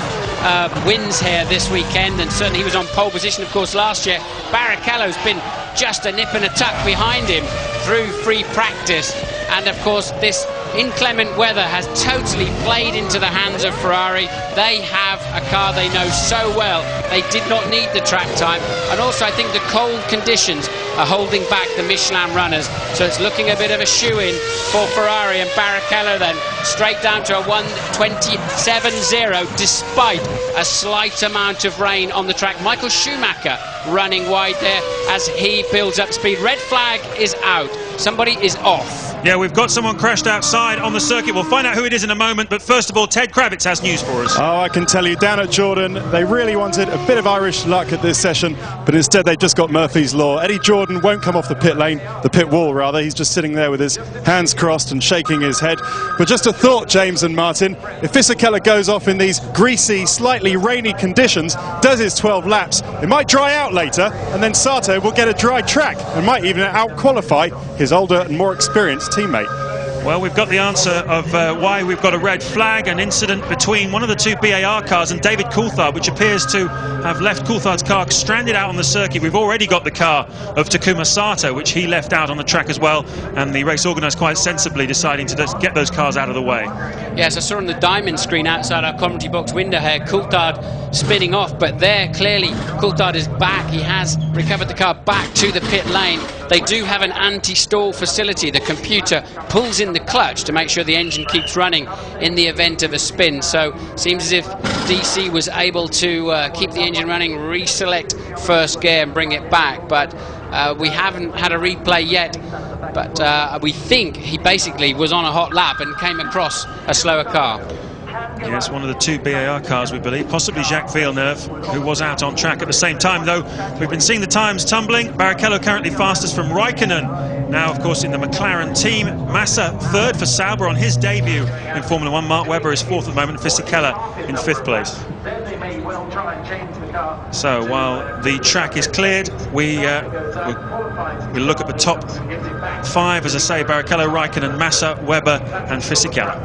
wins here this weekend, and certainly he was on pole position, of course, last year. Barrichello's been just a nip and a tuck behind him through free practice, and of course this inclement weather has totally played into the hands of Ferrari. They have a car they know so well. They did not need the track time, and also I think the cold conditions are holding back the Michelin runners, so it's looking a bit of a shoe-in for Ferrari. And Barrichello then straight down to a 1:27.0 despite a slight amount of rain on the track. Michael Schumacher running wide there as he builds up speed. Red flag is out. Somebody is off. Yeah, we've got someone crashed outside on the circuit. We'll find out who it is in a moment, but first of all, Ted Kravitz has news for us. Oh, I can tell you, down at Jordan, they really wanted a bit of Irish luck at this session, but instead they just got Murphy's Law. Eddie Jordan won't come off the pit lane, the pit wall rather. He's just sitting there with his hands crossed and shaking his head. But just a thought, James and Martin, if Fisichella goes off in these greasy, slightly rainy conditions, does his 12 laps, it might dry out later, and then Sato will get a dry track and might even out-qualify his older and more experienced teammate. Well, we've got the answer of why we've got a red flag, an incident between one of the two BAR cars and David Coulthard, which appears to have left Coulthard's car stranded out on the circuit. We've already got the car of Takuma Sato, which he left out on the track as well, and the race organised quite sensibly deciding to just get those cars out of the way. Yes, I saw on the diamond screen outside our commentary box window here, Coulthard spinning off, but there clearly Coulthard is back. He has recovered the car back to the pit lane. They do have an anti-stall facility. The computer pulls in the clutch to make sure the engine keeps running in the event of a spin. So seems as if DC was able to keep the engine running, reselect first gear and bring it back. But we haven't had a replay yet. But we think he basically was on a hot lap and came across a slower car. Yes, one of the two BAR cars, we believe, possibly Jacques Villeneuve, who was out on track at the same time, though we've been seeing the times tumbling. Barrichello currently fastest from Raikkonen. Now, of course, in the McLaren team. Massa third for Sauber on his debut in Formula 1. Mark Webber is fourth at the moment, Fisichella in fifth place. So while the track is cleared, we look at the top five, as I say, Barrichello, Raikkonen, Massa, Webber and Fisichella.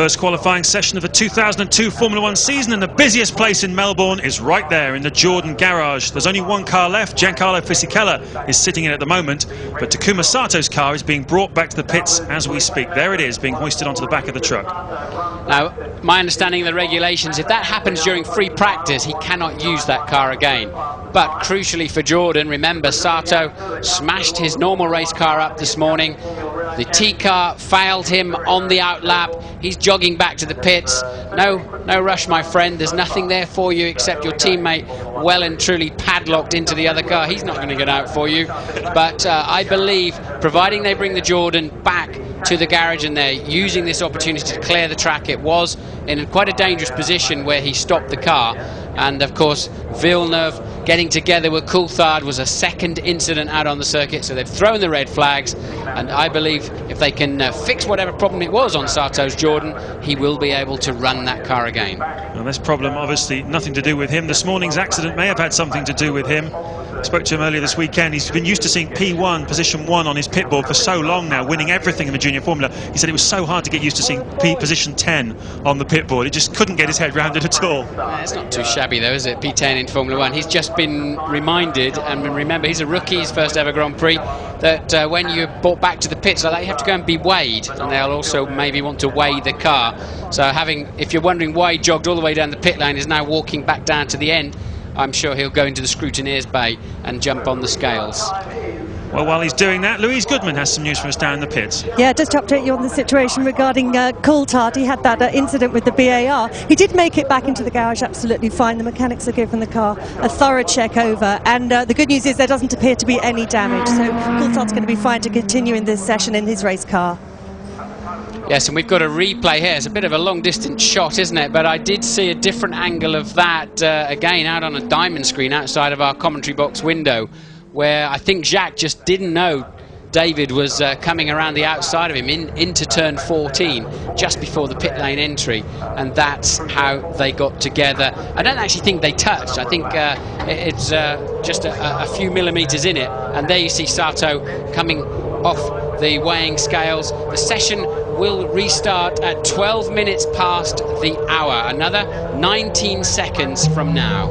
First qualifying session of the 2002 Formula 1 season, and the busiest place in Melbourne is right there in the Jordan garage. There's only one car left. Giancarlo Fisichella is sitting in at the moment, but Takuma Sato's car is being brought back to the pits as we speak. There it is, being hoisted onto the back of the truck. Now, my understanding of the regulations, if that happens during free practice, he cannot use that car again. But crucially for Jordan, remember, Sato smashed his normal race car up this morning. The T car failed him on the outlap. He's jogging back to the pits. No rush, my friend. There's nothing there for you except your teammate well and truly padlocked into the other car. He's not going to get out for you. But I believe, providing they bring the Jordan back to the garage and they're using this opportunity to clear the track, it was in quite a dangerous position where he stopped the car. And of course, Villeneuve getting together with Coulthard was a second incident out on the circuit, so they've thrown the red flags, and I believe if they can fix whatever problem it was on Sato's Jordan, he will be able to run that car again. Well, this problem obviously nothing to do with him. This morning's accident may have had something to do with him. I spoke to him earlier this weekend. He's been used to seeing P1, position 1 on his pit board for so long now, winning everything in the junior formula. He said it was so hard to get used to seeing position 10 on the pit board. He just couldn't get his head around it at all. It's not too shabby though, is it? P10 in Formula 1. He's just been reminded, and remember, he's a rookie, his first ever Grand Prix, that when you're brought back to the pits like that, you have to go and be weighed, and they'll also maybe want to weigh the car. So if you're wondering why he jogged all the way down the pit lane, is now walking back down to the end, I'm sure he'll go into the scrutineer's bay and jump on the scales. Well, while he's doing that, Louise Goodman has some news for us down in the pits. Yeah, just to update you on the situation regarding Coulthard. He had that incident with the BAR. He did make it back into the garage absolutely fine. The mechanics are giving the car a thorough check over, and the good news is there doesn't appear to be any damage, so Coulthard's going to be fine to continue in this session in his race car. Yes, and we've got a replay here. It's a bit of a long-distance shot, isn't it? But I did see a different angle of that, again, out on a diamond screen outside of our commentary box window, where I think Jacques just didn't know David was coming around the outside of him into turn 14 just before the pit lane entry, and that's how they got together. I don't actually think they touched. I think it's just a few millimetres in it, and there you see Sato coming off the weighing scales. The session will restart at 12 minutes past the hour, another 19 seconds from now.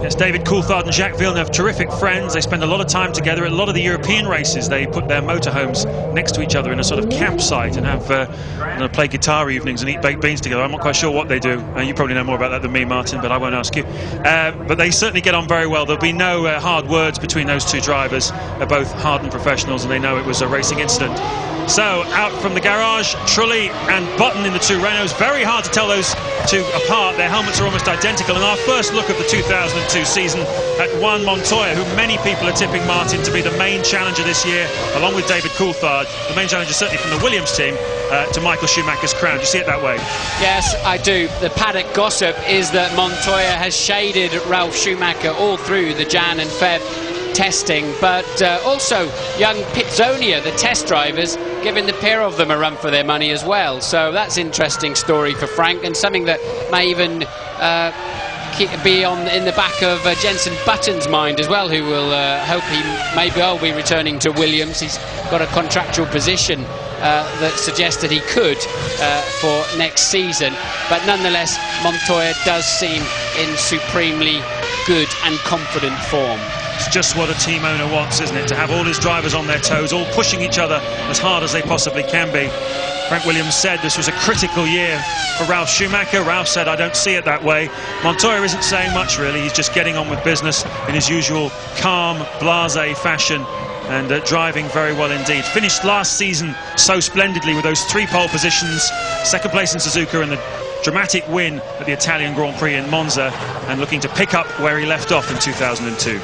Yes, David Coulthard and Jacques Villeneuve, terrific friends. They spend a lot of time together. At a lot of the European races, they put their motorhomes next to each other in a sort of campsite and have play guitar evenings and eat baked beans together. I'm not quite sure what they do. You probably know more about that than me, Martin, but I won't ask you. But they certainly get on very well. There'll be no hard words between those two drivers. They're both hardened professionals, and they know it was a racing incident. So, out from the garage, Trulli and Button in the two Renaults. Very hard to tell those two apart. Their helmets are almost identical. And our first look of the 2002 season at Juan Montoya, who many people are tipping, Martin, to be the main challenger this year, along with David Coulthard. The main challenger certainly from the Williams team to Michael Schumacher's crown. Do you see it that way? Yes, I do. The paddock gossip is that Montoya has shaded Ralf Schumacher all through the Jan and Feb testing, but also young Pitzonia, the test drivers, giving the pair of them a run for their money as well. So that's an interesting story for Frank, and something that may even be in the back of Jenson Button's mind as well, who will hope he may well be returning to Williams. He's got a contractual position that suggests that he could for next season, but nonetheless Montoya does seem in supremely good and confident form. It's just what a team owner wants, isn't it? To have all his drivers on their toes, all pushing each other as hard as they possibly can be. Frank Williams said this was a critical year for Ralf Schumacher. Ralf said, I don't see it that way. Montoya isn't saying much, really. He's just getting on with business in his usual calm, blasé fashion, and driving very well indeed. Finished last season so splendidly with those 3 pole positions, second place in Suzuka, and the dramatic win at the Italian Grand Prix in Monza, and looking to pick up where he left off in 2002.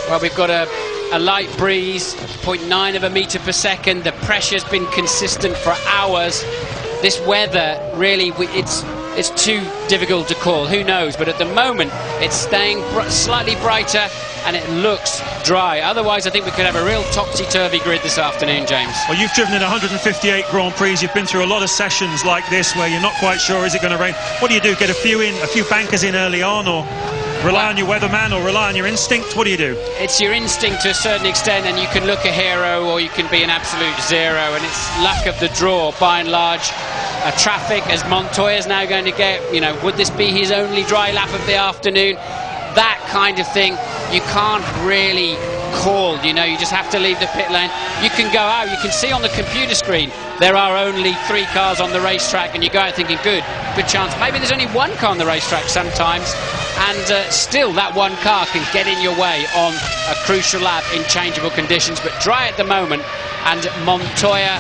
Well, we've got a light breeze, 0.9 of a metre per second. The pressure's been consistent for hours. This weather, really, it's too difficult to call. Who knows? But at the moment, it's staying slightly brighter, and it looks dry. Otherwise, I think we could have a real topsy-turvy grid this afternoon, James. Well, you've driven in 158 Grand Prix. You've been through a lot of sessions like this where you're not quite sure, is it going to rain? What do you do? Get a few bankers in early on, or rely on your weatherman, or rely on your instinct? What do you do? It's your instinct to a certain extent, and you can look a hero or you can be an absolute zero, and it's luck of the draw by and large. traffic as Montoya's now going to get, you know, would this be his only dry lap of the afternoon? That kind of thing you can't really call, you know, you just have to leave the pit lane. You can go out, you can see on the computer screen there are only 3 cars on the racetrack, and you go out thinking good chance, maybe there's only 1 car on the racetrack sometimes, and still that 1 car can get in your way on a crucial lap in changeable conditions. But dry at the moment, and Montoya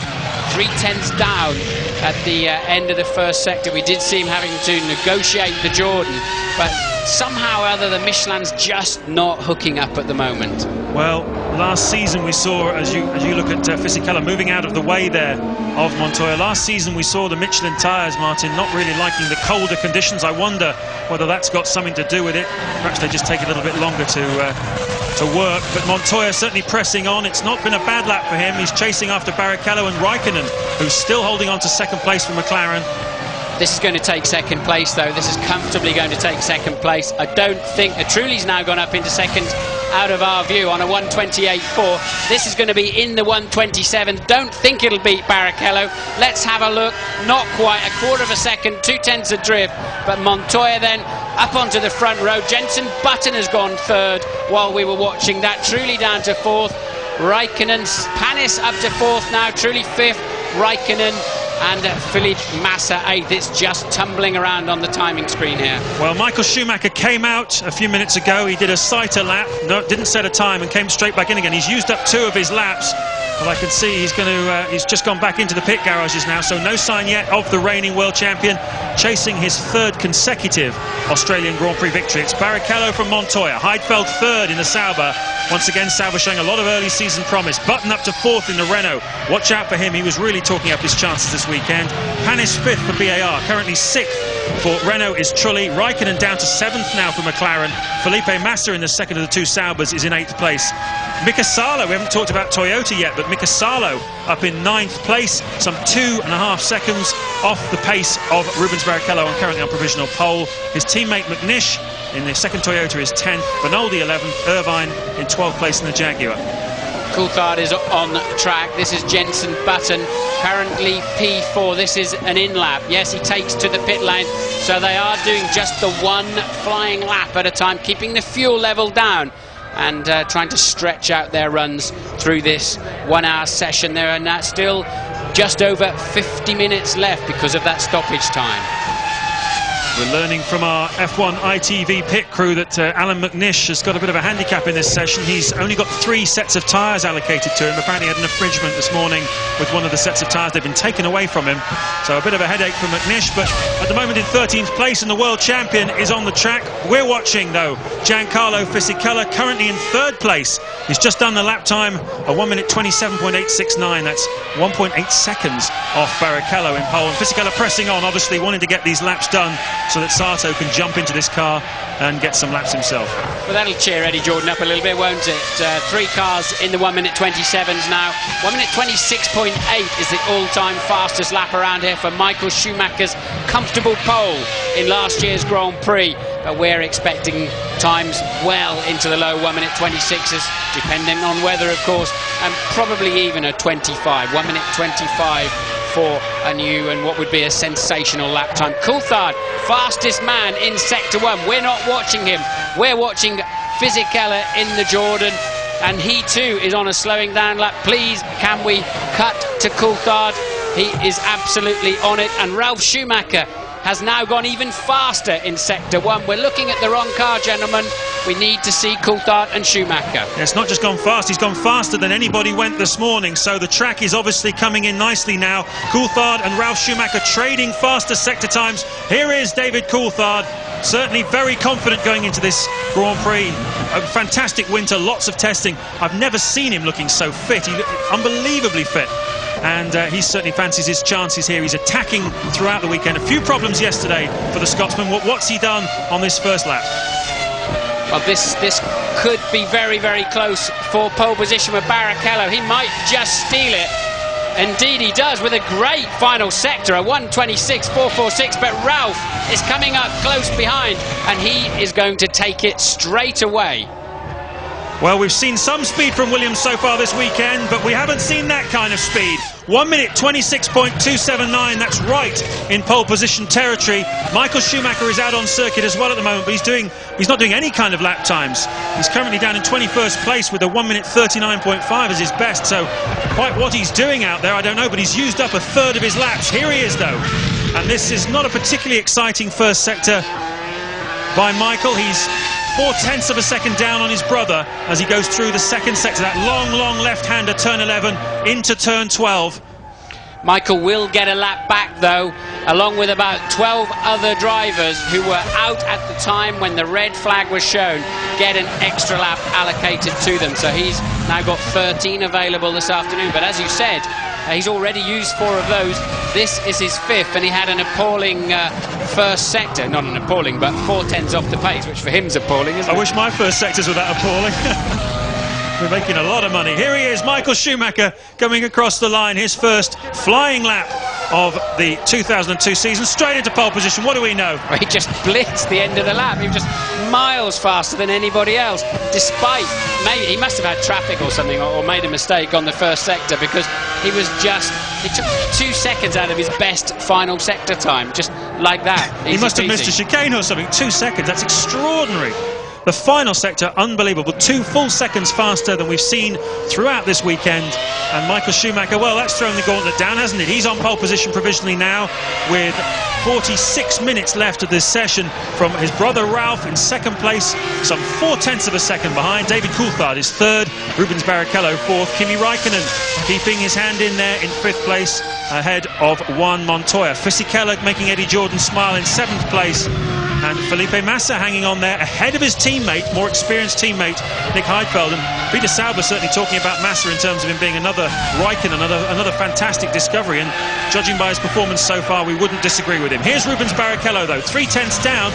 3/10 down at the end of the first sector. We did see him having to negotiate the Jordan, but somehow or other the Michelin's just not hooking up at the moment. Well, last season we saw, as you look at Fisichella moving out of the way there of Montoya, last season we saw the Michelin tyres, Martin, not really liking the colder conditions. I wonder whether that's got something to do with it. Perhaps they just take a little bit longer to work, but Montoya certainly pressing on. It's not been a bad lap for him. He's chasing after Barrichello and Raikkonen, who's still holding on to second place for McLaren. This is going to take second place, though. This is comfortably going to take second place. I don't think Trulli's now gone up into second out of our view on a 1:28.4. This is going to be in the 1:27. Don't think it'll beat Barrichello. Let's have a look. Not quite. A quarter of a second, 2/10 adrift. But Montoya then up onto the front row. Jenson Button has gone third while we were watching that. Trulli down to fourth. Raikkonen, Panis up to fourth now. Trulli fifth. Raikkonen and Felipe Massa 8th. It's just tumbling around on the timing screen here. Well, Michael Schumacher came out a few minutes ago. He did a sighter lap, didn't set a time, and came straight back in again. He's used up 2 of his laps. Well, I can see he's just gone back into the pit garages now, so no sign yet of the reigning world champion chasing his 3rd consecutive Australian Grand Prix victory. It's Barrichello from Montoya. Heidfeld 3rd in the Sauber. Once again, Sauber showing a lot of early season promise. Button up to 4th in the Renault. Watch out for him. He was really talking up his chances this weekend. Panis 5th for BAR. Currently 6th for Renault is Trulli. Raikkonen down to 7th now for McLaren. Felipe Massa in the second of the 2 Saubers is in 8th place. Mika Salo, we haven't talked about Toyota yet, but Mika Salo up in 9th place, some 2.5 seconds off the pace of Rubens Barrichello, and currently on provisional pole. His teammate McNish in the second Toyota is 10th, Benoldi 11th, Irvine in 12th place in the Jaguar. Coulthard is on track. This is Jenson Button, currently P4. This is an in-lap. Yes, he takes to the pit lane, so they are doing just the 1 flying lap at a time, keeping the fuel level down and trying to stretch out their runs through this 1-hour session. There are now still just over 50 minutes left because of that stoppage time. We're learning from our F1 ITV pit crew that Alan McNish has got a bit of a handicap in this session. He's only got 3 sets of tyres allocated to him. Apparently had an infringement this morning with one of the sets of tyres. They've been taken away from him. So a bit of a headache for McNish, but at the moment in 13th place, and the world champion is on the track. We're watching, though, Giancarlo Fisichella currently in 3rd place. He's just done the lap time of 1:27.869. That's 1.8 seconds off Barrichello in pole. And Fisichella pressing on, obviously wanting to get these laps done so that Sato can jump into this car and get some laps himself. Well, that'll cheer Eddie Jordan up a little bit, won't it? 3 cars in the 1:27s now. 1:26.8 is the all-time fastest lap around here for Michael Schumacher's comfortable pole in last year's Grand Prix. But we're expecting times well into the low 1:26s, depending on weather, of course, and probably even a 25. 1:25 for a new and what would be a sensational lap time. Coulthard, fastest man in Sector 1. We're not watching him. We're watching Fisichella in the Jordan, and he too is on a slowing down lap. Please, can we cut to Coulthard? He is absolutely on it, and Ralf Schumacher has now gone even faster in Sector 1. We're looking at the wrong car, gentlemen. We need to see Coulthard and Schumacher. Yeah, it's not just gone fast, he's gone faster than anybody went this morning, so the track is obviously coming in nicely now. Coulthard and Ralf Schumacher trading faster sector times. Here is David Coulthard, certainly very confident going into this Grand Prix. A fantastic winter, lots of testing. I've never seen him looking so fit. He unbelievably fit. And he certainly fancies his chances here. He's attacking throughout the weekend. A few problems yesterday for the Scotsman. What's he done on this first lap? Well, this could be very, very close for pole position with Barrichello. He might just steal it. Indeed he does, with a great final sector, a 1:26.446, but Ralf is coming up close behind, and he is going to take it straight away. Well, we've seen some speed from Williams so far this weekend, but we haven't seen that kind of speed. 1 minute 26.279, that's right in pole position territory. Michael Schumacher is out on circuit as well at the moment, but he's not doing any kind of lap times. He's currently down in 21st place with a 1 minute 39.5 as his best, so quite what he's doing out there, I don't know, but he's used up a third of his laps. Here he is, though, and this is not a particularly exciting first sector by Michael. He's 0.4 of a second down on his brother as he goes through the second sector, that long left-hander, turn 11 into turn 12. Michael will get a lap back, though, along with about 12 other drivers who were out at the time when the red flag was shown, get an extra lap allocated to them. So he's now got 13 available this afternoon, but as you said, he's already used 4 of those. This is his 5th, and he had an appalling first sector. Not an appalling, but 4/10 off the pace, which for him's appalling, isn't it? I wish my first sectors were that appalling. We're making a lot of money. Here he is, Michael Schumacher, coming across the line. His first flying lap of the 2002 season, straight into pole position. What do we know? He just blitzed the end of the lap. He was just miles faster than anybody else, despite, maybe he must have had traffic or something, or made a mistake on the first sector, because he took 2 seconds out of his best final sector time, just like that. He must have missed a chicane or something. 2 seconds, that's extraordinary. The final sector, unbelievable. 2 full seconds faster than we've seen throughout this weekend. And Michael Schumacher, well, that's thrown the gauntlet down, hasn't it? He's on pole position provisionally now with 46 minutes left of this session from his brother Ralph in second place, some 0.4 of a second behind. David Coulthard is third, Rubens Barrichello fourth, Kimi Raikkonen keeping his hand in there in 5th place ahead of Juan Montoya. Fisichella making Eddie Jordan smile in 7th place. And Felipe Massa hanging on there ahead of his teammate, more experienced teammate, Nick Heidfeld. And Peter Sauber certainly talking about Massa in terms of him being another Raikkonen, another fantastic discovery. And judging by his performance so far, we wouldn't disagree with him. Here's Rubens Barrichello, though, 0.3 down,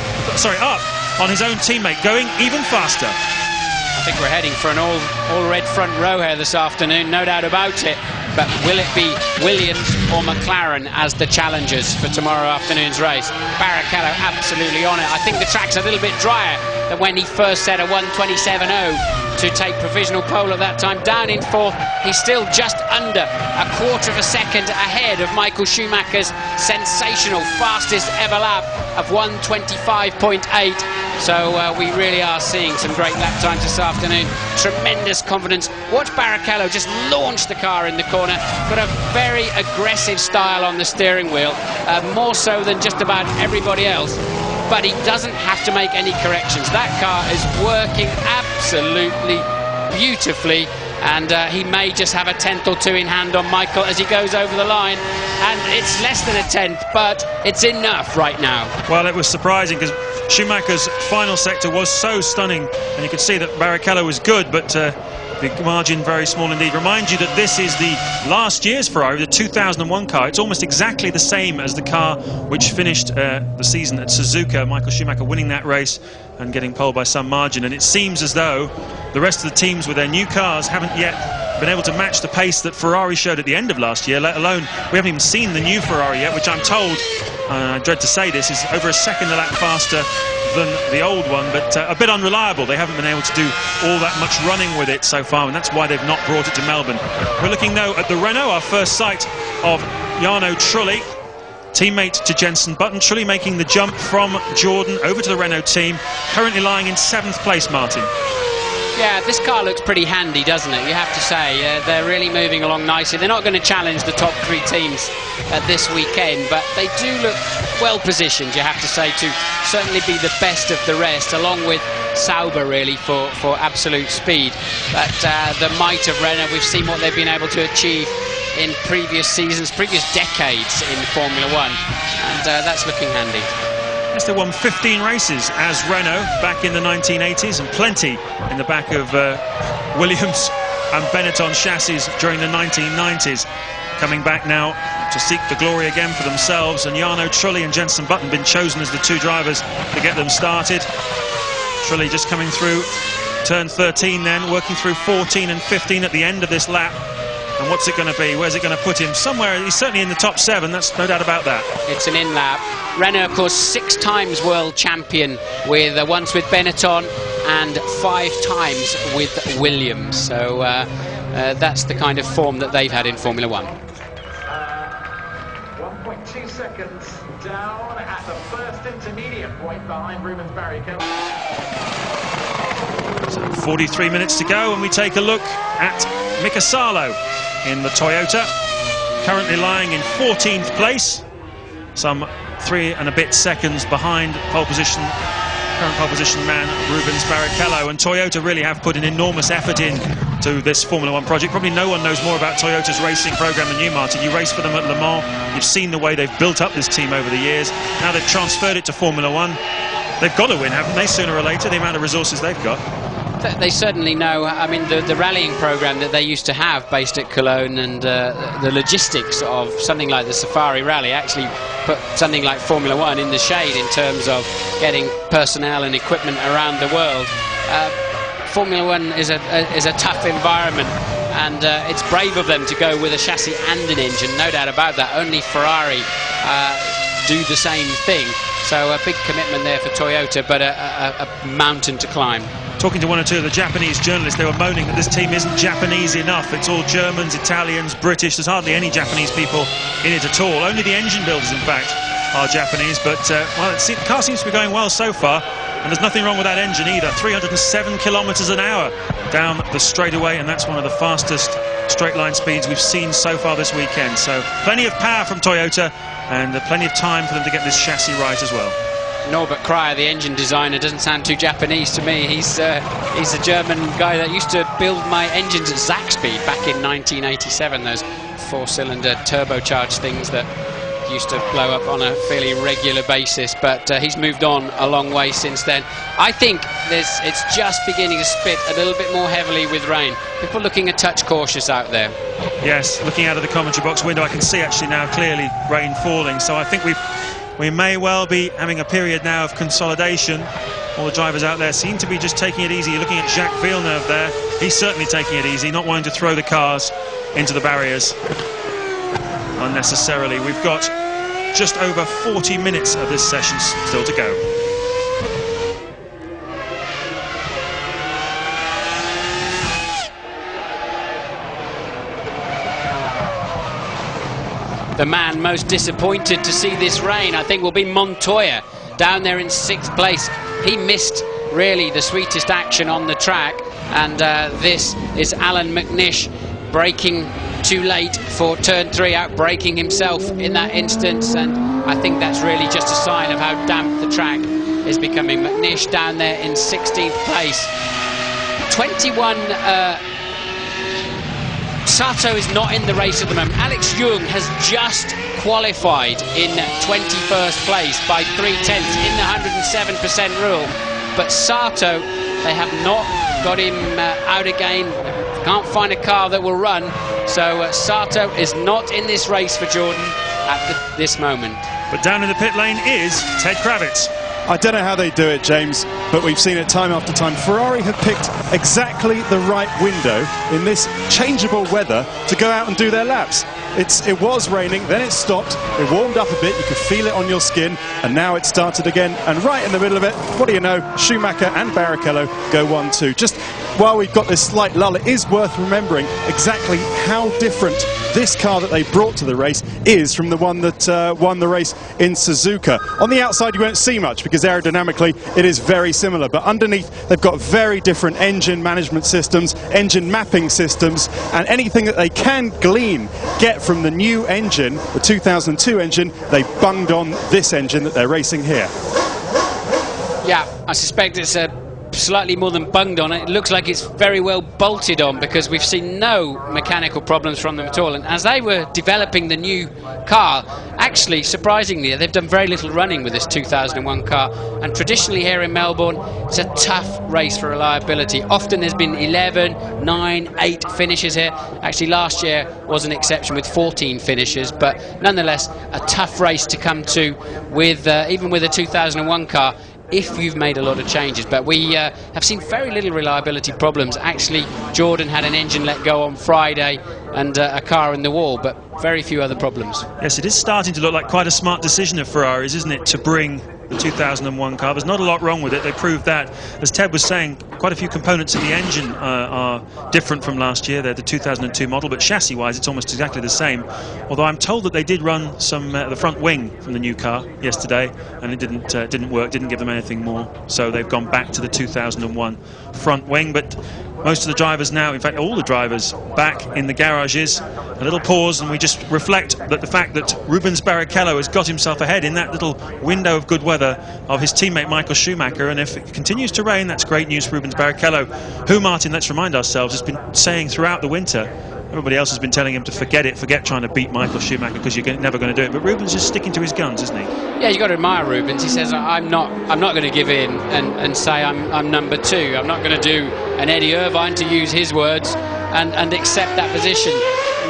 up on his own teammate, going even faster. I think we're heading for an all red front row here this afternoon, no doubt about it. But will it be Williams or McLaren as the challengers for tomorrow afternoon's race? Barrichello absolutely on it. I think the track's a little bit drier than when he first set a 1:27.0 to take provisional pole at that time. Down in 4th, he's still just under a 1/4 of a second ahead of Michael Schumacher's sensational fastest ever lap of 1:25.8. So we really are seeing some great lap times this afternoon. Tremendous confidence. Watch Barrichello just launch the car in the corner. Got a very aggressive style on the steering wheel, more so than just about everybody else. But he doesn't have to make any corrections. That car is working absolutely beautifully, and he may just have a 1/10 or 2 in hand on Michael as he goes over the line. And it's less than a 1/10, but it's enough right now. Well, it was surprising because Schumacher's final sector was so stunning, and you could see that Barrichello was good, but the margin very small indeed. Remind you that this is the last year's Ferrari, the 2001 car. It's almost exactly the same as the car which finished the season at Suzuka. Michael Schumacher winning that race and getting pole by some margin. And it seems as though the rest of the teams with their new cars haven't yet been able to match the pace that Ferrari showed at the end of last year, let alone we haven't even seen the new Ferrari yet, which I'm told, I dread to say this, is over a second a lap faster than the old one, but a bit unreliable. They haven't been able to do all that much running with it so far, and that's why they've not brought it to Melbourne. We're looking though at the Renault, our first sight of Jarno Trulli, teammate to Jenson Button. Trulli making the jump from Jordan over to the Renault team, currently lying in 7th place, Martin. Yeah, this car looks pretty handy, doesn't it? You have to say, they're really moving along nicely. They're not going to challenge the top 3 teams this weekend, but they do look well positioned, you have to say, to certainly be the best of the rest, along with Sauber, really, for absolute speed. But the might of Renault, we've seen what they've been able to achieve in previous seasons, previous decades in Formula 1, and that's looking handy. Yes, they won 15 races as Renault back in the 1980s, and plenty in the back of Williams and Benetton chassis during the 1990s. Coming back now to seek the glory again for themselves, and Jarno Trulli and Jenson Button been chosen as the 2 drivers to get them started. Trulli just coming through turn 13 then, working through 14 and 15 at the end of this lap. And what's it going to be? Where's it going to put him? Somewhere, he's certainly in the top 7, that's no doubt about that. It's an in-lap. Renault, of course, 6 times world champion, with once with Benetton and 5 times with Williams. So that's the kind of form that they've had in Formula 1. 1.2 seconds down at the first intermediate point behind Rubens Barrichello. So 43 minutes to go, and we take a look at Mika Salo in the Toyota, currently lying in 14th place, some 3 and a bit seconds behind current pole position man Rubens Barrichello. And Toyota really have put an enormous effort in to this Formula 1 project. Probably no one knows more about Toyota's racing program than you, Martin. You raced for them at Le Mans. You've seen the way they've built up this team over the years. Now they've transferred it to Formula 1. They've got to win, haven't they, sooner or later, the amount of resources they've got. They certainly know. I mean, the rallying program that they used to have based at Cologne, and the logistics of something like the Safari Rally actually put something like Formula 1 in the shade in terms of getting personnel and equipment around the world. Formula 1 is a tough environment, and it's brave of them to go with a chassis and an engine, no doubt about that. Only Ferrari do the same thing. So a big commitment there for Toyota, but a mountain to climb. Talking to one or two of the Japanese journalists, they were moaning that this team isn't Japanese enough. It's all Germans, Italians, British. There's hardly any Japanese people in it at all. Only the engine builders, in fact, are Japanese. But, well, the car seems to be going well so far. And there's nothing wrong with that engine either. 307 kilometres an hour down the straightaway, and that's one of the fastest straight line speeds we've seen so far this weekend. So plenty of power from Toyota, and plenty of time for them to get this chassis right as well. Norbert Kryer, the engine designer, doesn't sound too Japanese to me. He's a German guy that used to build my engines at Zaxby back in 1987, those 4-cylinder turbocharged things that used to blow up on a fairly regular basis, but he's moved on a long way since then. I think it's just beginning to spit a little bit more heavily with rain. People looking a touch cautious out there. Yes, looking out of the commentary box window, I can see actually now clearly rain falling, so I think we may well be having a period now of consolidation. All the drivers out there seem to be just taking it easy. You're looking at Jacques Villeneuve there. He's certainly taking it easy, not wanting to throw the cars into the barriers unnecessarily. We've got just over 40 minutes of this session still to go. The man most disappointed to see this rain, I think, will be Montoya, down there in 6th place. He missed really the sweetest action on the track, and this is Alan McNish braking too late for turn 3, out braking himself in that instance, and I think that's really just a sign of how damp the track is becoming. McNish down there in 16th place. 21 Sato is not in the race at the moment. Alex Young has just qualified in 21st place by 3/10 in the 107% rule, but Sato, they have not got him out again. Can't find a car that will run, so Sato is not in this race for Jordan at this moment. But down in the pit lane is Ted Kravitz. I don't know how they do it, James, but we've seen it time after time. Ferrari have picked exactly the right window in this changeable weather to go out and do their laps. It was raining, then it stopped, it warmed up a bit, you could feel it on your skin, and now it started again, and right in the middle of it, what do you know, Schumacher and Barrichello go 1-2. Just while we've got this slight lull, it is worth remembering exactly how different this car that they brought to the race is from the one that won the race in Suzuka. On the outside you won't see much because aerodynamically it is very similar, but underneath they've got very different engine management systems, engine mapping systems, and anything that they can get from the new engine, the 2002 engine, they bunged on this engine that they're racing here. Yeah, I suspect it's a slightly more than bunged on. It looks like it's very well bolted on, because we've seen no mechanical problems from them at all. And as they were developing the new car, actually, surprisingly, they've done very little running with this 2001 car. And traditionally here in Melbourne, it's a tough race for reliability. Often there's been 11, 9, 8 finishes here. Actually, last year was an exception with 14 finishes, but nonetheless, a tough race to come to with even with a 2001 car, if you've made a lot of changes. But we have seen very little reliability problems. Actually, Jordan had an engine let go on Friday and a car in the wall, but very few other problems. Yes, it is starting to look like quite a smart decision of Ferrari's, isn't it, to bring the 2001 car. There's not a lot wrong with it. They proved that. As Ted was saying, quite a few components of the engine are different from last year. They're the 2002 model, but chassis-wise, it's almost exactly the same. Although I'm told that they did run some the front wing from the new car yesterday, and it didn't work, didn't give them anything more. So they've gone back to the 2001 front wing. But most of the drivers now, in fact all the drivers, back in the garages. A little pause, and we just reflect that the fact that Rubens Barrichello has got himself ahead in that little window of good weather of his teammate Michael Schumacher. And if it continues to rain, that's great news for Rubens Barrichello, who, Martin, let's remind ourselves, has been saying throughout the winter, everybody else has been telling him to forget trying to beat Michael Schumacher because you're never going to do it. But Rubens is sticking to his guns, isn't he? Yeah, you've got to admire Rubens. He says, I'm not going to give in and say I'm number 2. I'm not going to do an Eddie Irvine, to use his words, and accept that position.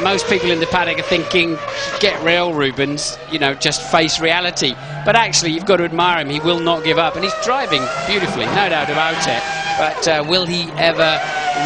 Most people in the paddock are thinking, get real, Rubens, you know, just face reality. But actually, you've got to admire him. He will not give up, and he's driving beautifully, no doubt about it. But will he ever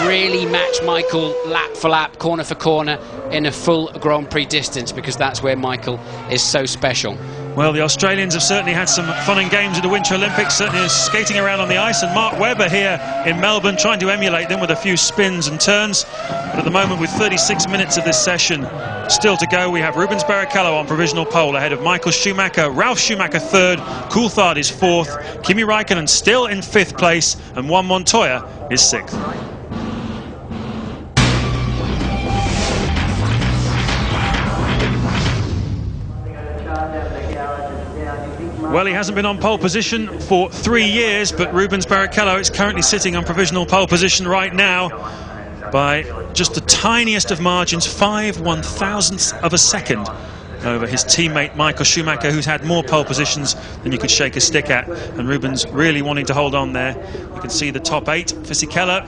really match Michael lap for lap, corner for corner, in a full Grand Prix distance? Because that's where Michael is so special. Well, the Australians have certainly had some fun and games at the Winter Olympics, certainly skating around on the ice, and Mark Webber here in Melbourne trying to emulate them with a few spins and turns. But at the moment, with 36 minutes of this session still to go, we have Rubens Barrichello on provisional pole ahead of Michael Schumacher, Ralf Schumacher 3rd, Coulthard is 4th, Kimi Räikkönen still in 5th place, and Juan Montoya is 6th. Well, he hasn't been on pole position for 3 years, but Rubens Barrichello is currently sitting on provisional pole position right now by just the tiniest of margins, 5/1000ths of a second over his teammate Michael Schumacher, who's had more pole positions than you could shake a stick at, and Rubens really wanting to hold on there. You can see the top 8, Fisichella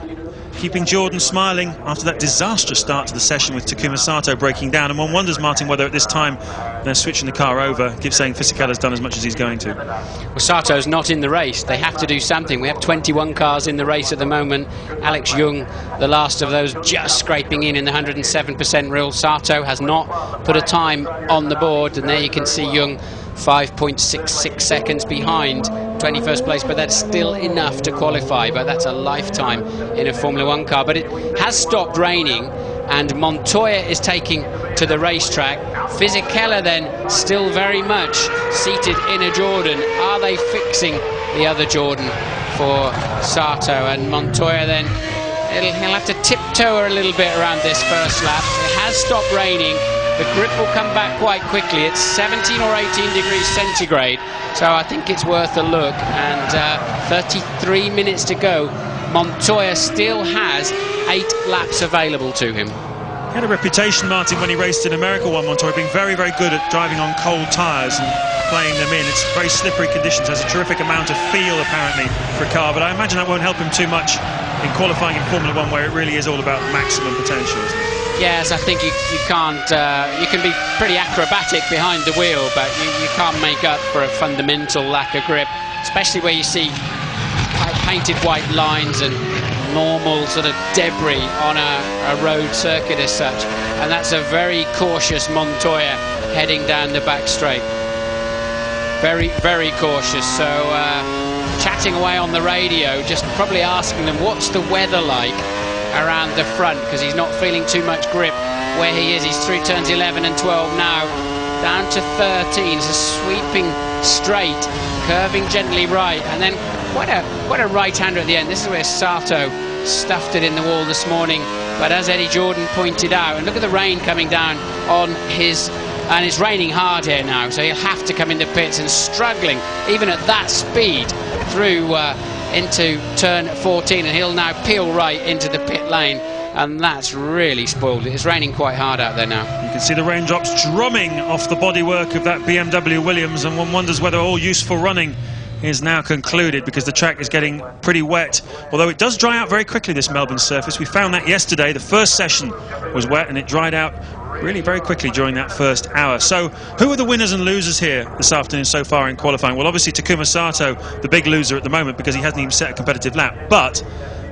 keeping Jordan smiling after that disastrous start to the session with Takuma Sato breaking down. And one wonders, Martin, whether at this time they're switching the car over, saying Fisichella's done as much as he's going to. Well, Sato's not in the race. They have to do something. We have 21 cars in the race at the moment. Alex Young, the last of those, just scraping in the 107% rule. Sato has not put a time on the board, and there you can see Young 5.66 seconds behind 21st place, but that's still enough to qualify. But that's a lifetime in a Formula 1 car. But it has stopped raining, and Montoya is taking to the racetrack. Fisichella then still very much seated in a Jordan. Are they fixing the other Jordan for Sato? And Montoya then, he'll have to tiptoe a little bit around this first lap. It has stopped raining. The grip will come back quite quickly. It's 17 or 18 degrees centigrade, so I think it's worth a look. And 33 minutes to go. Montoya still has 8 laps available to him. He had a reputation, Martin, when he raced in America, Juan Montoya, being very, very good at driving on cold tyres and playing them in. It's very slippery conditions, has a terrific amount of feel, apparently, for a car, but I imagine that won't help him too much in qualifying in Formula 1, where it really is all about maximum potential, isn't it? Yes, I think you can't. You can be pretty acrobatic behind the wheel, but you can't make up for a fundamental lack of grip, especially where you see painted white lines and normal sort of debris on a road circuit as such. And that's a very cautious Montoya heading down the back straight. Very, very cautious. So chatting away on the radio, just probably asking them what's the weather like around the front, because he's not feeling too much grip where he is. He's through turns 11 and 12 now, down to 13. It's a sweeping straight, curving gently right, and then quite a right-hander at the end. This is where Sato stuffed it in the wall this morning, but as Eddie Jordan pointed out, and look at the rain coming down on his, and it's raining hard here now, so he'll have to come into pits, and struggling even at that speed through into turn 14, and he'll now peel right into the pit lane, and that's really spoiled it. It's raining quite hard out there now. You can see the raindrops drumming off the bodywork of that BMW Williams, and one wonders whether all useful running is now concluded, because the track is getting pretty wet, although it does dry out very quickly, this Melbourne surface. We found that yesterday. The first session was wet and it dried out really very quickly during that first hour. So who are the winners and losers here this afternoon so far in qualifying? Well, obviously Takuma Sato, the big loser at the moment, because he hasn't even set a competitive lap, but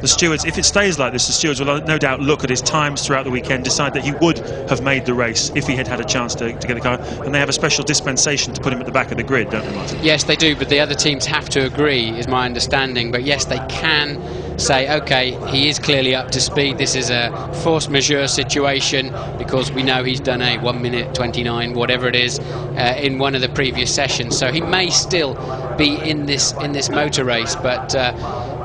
the stewards, if it stays like this, the stewards will no doubt look at his times throughout the weekend, decide that he would have made the race if he had had a chance to get the car, and they have a special dispensation to put him at the back of the grid, don't they, Martin? Yes, they do, but the other teams have to agree, is my understanding. But yes, they can say, OK, he is clearly up to speed. This is a force majeure situation because we know he's done a 1 minute 29, whatever it is, in one of the previous sessions. So he may still be in this motor race, but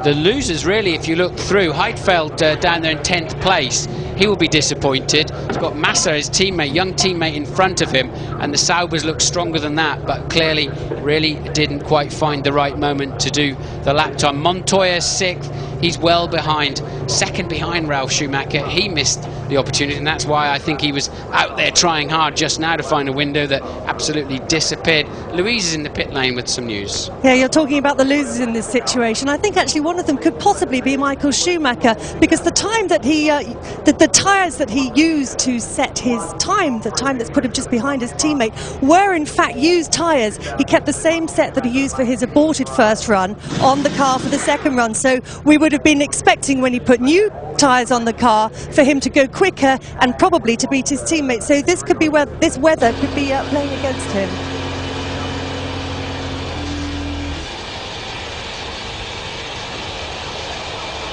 the losers, really, if you look through, Heidfeld down there in 10th place, he will be disappointed. He's got Massa, his teammate, young teammate, in front of him, and the Saubers look stronger than that, but clearly really didn't quite find the right moment to do the lap time. Montoya 6th, he's well behind, second behind Ralf Schumacher. He missed the opportunity, and that's why I think he was out there trying hard just now to find a window that absolutely disappeared. Louise is in the pit lane with some news. Yeah, you're talking about the losers in this situation. I think actually one of them could possibly be Michael Schumacher, because the time that he, the tyres that he used to set his time, the time that's put him just behind his teammate, were in fact used tyres. He kept the same set that he used for his aborted first run on the car for the second run. So we would have been expecting, when he put new tyres on the car, for him to go quicker and probably to beat his teammate. So this could be where this weather could be playing against him.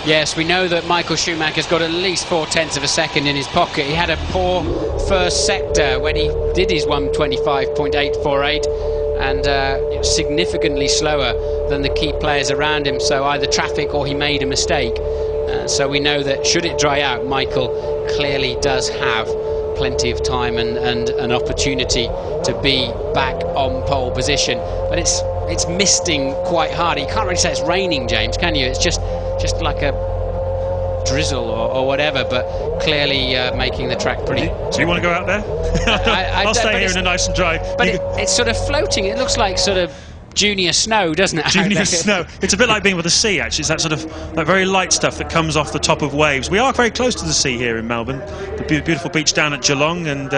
Yes, we know that Michael Schumacher's got at least 0.4 of a second in his pocket. He had a poor first sector when he did his 1:25.848, and significantly slower than the key players around him. So either traffic or he made a mistake. So we know that should it dry out, Michael clearly does have plenty of time and an opportunity to be back on pole position. But it's misting quite hard. You can't really say it's raining, James, can you? It's just like a drizzle or whatever, but clearly making the track pretty. So you want to go out there? I'll stay here in a nice and dry. But it's sort of floating. It looks like sort of junior snow, doesn't it? Junior snow. It's a bit like being with the sea, actually. It's that sort of that very light stuff that comes off the top of waves. We are very close to the sea here in Melbourne. The beautiful beach down at Geelong, and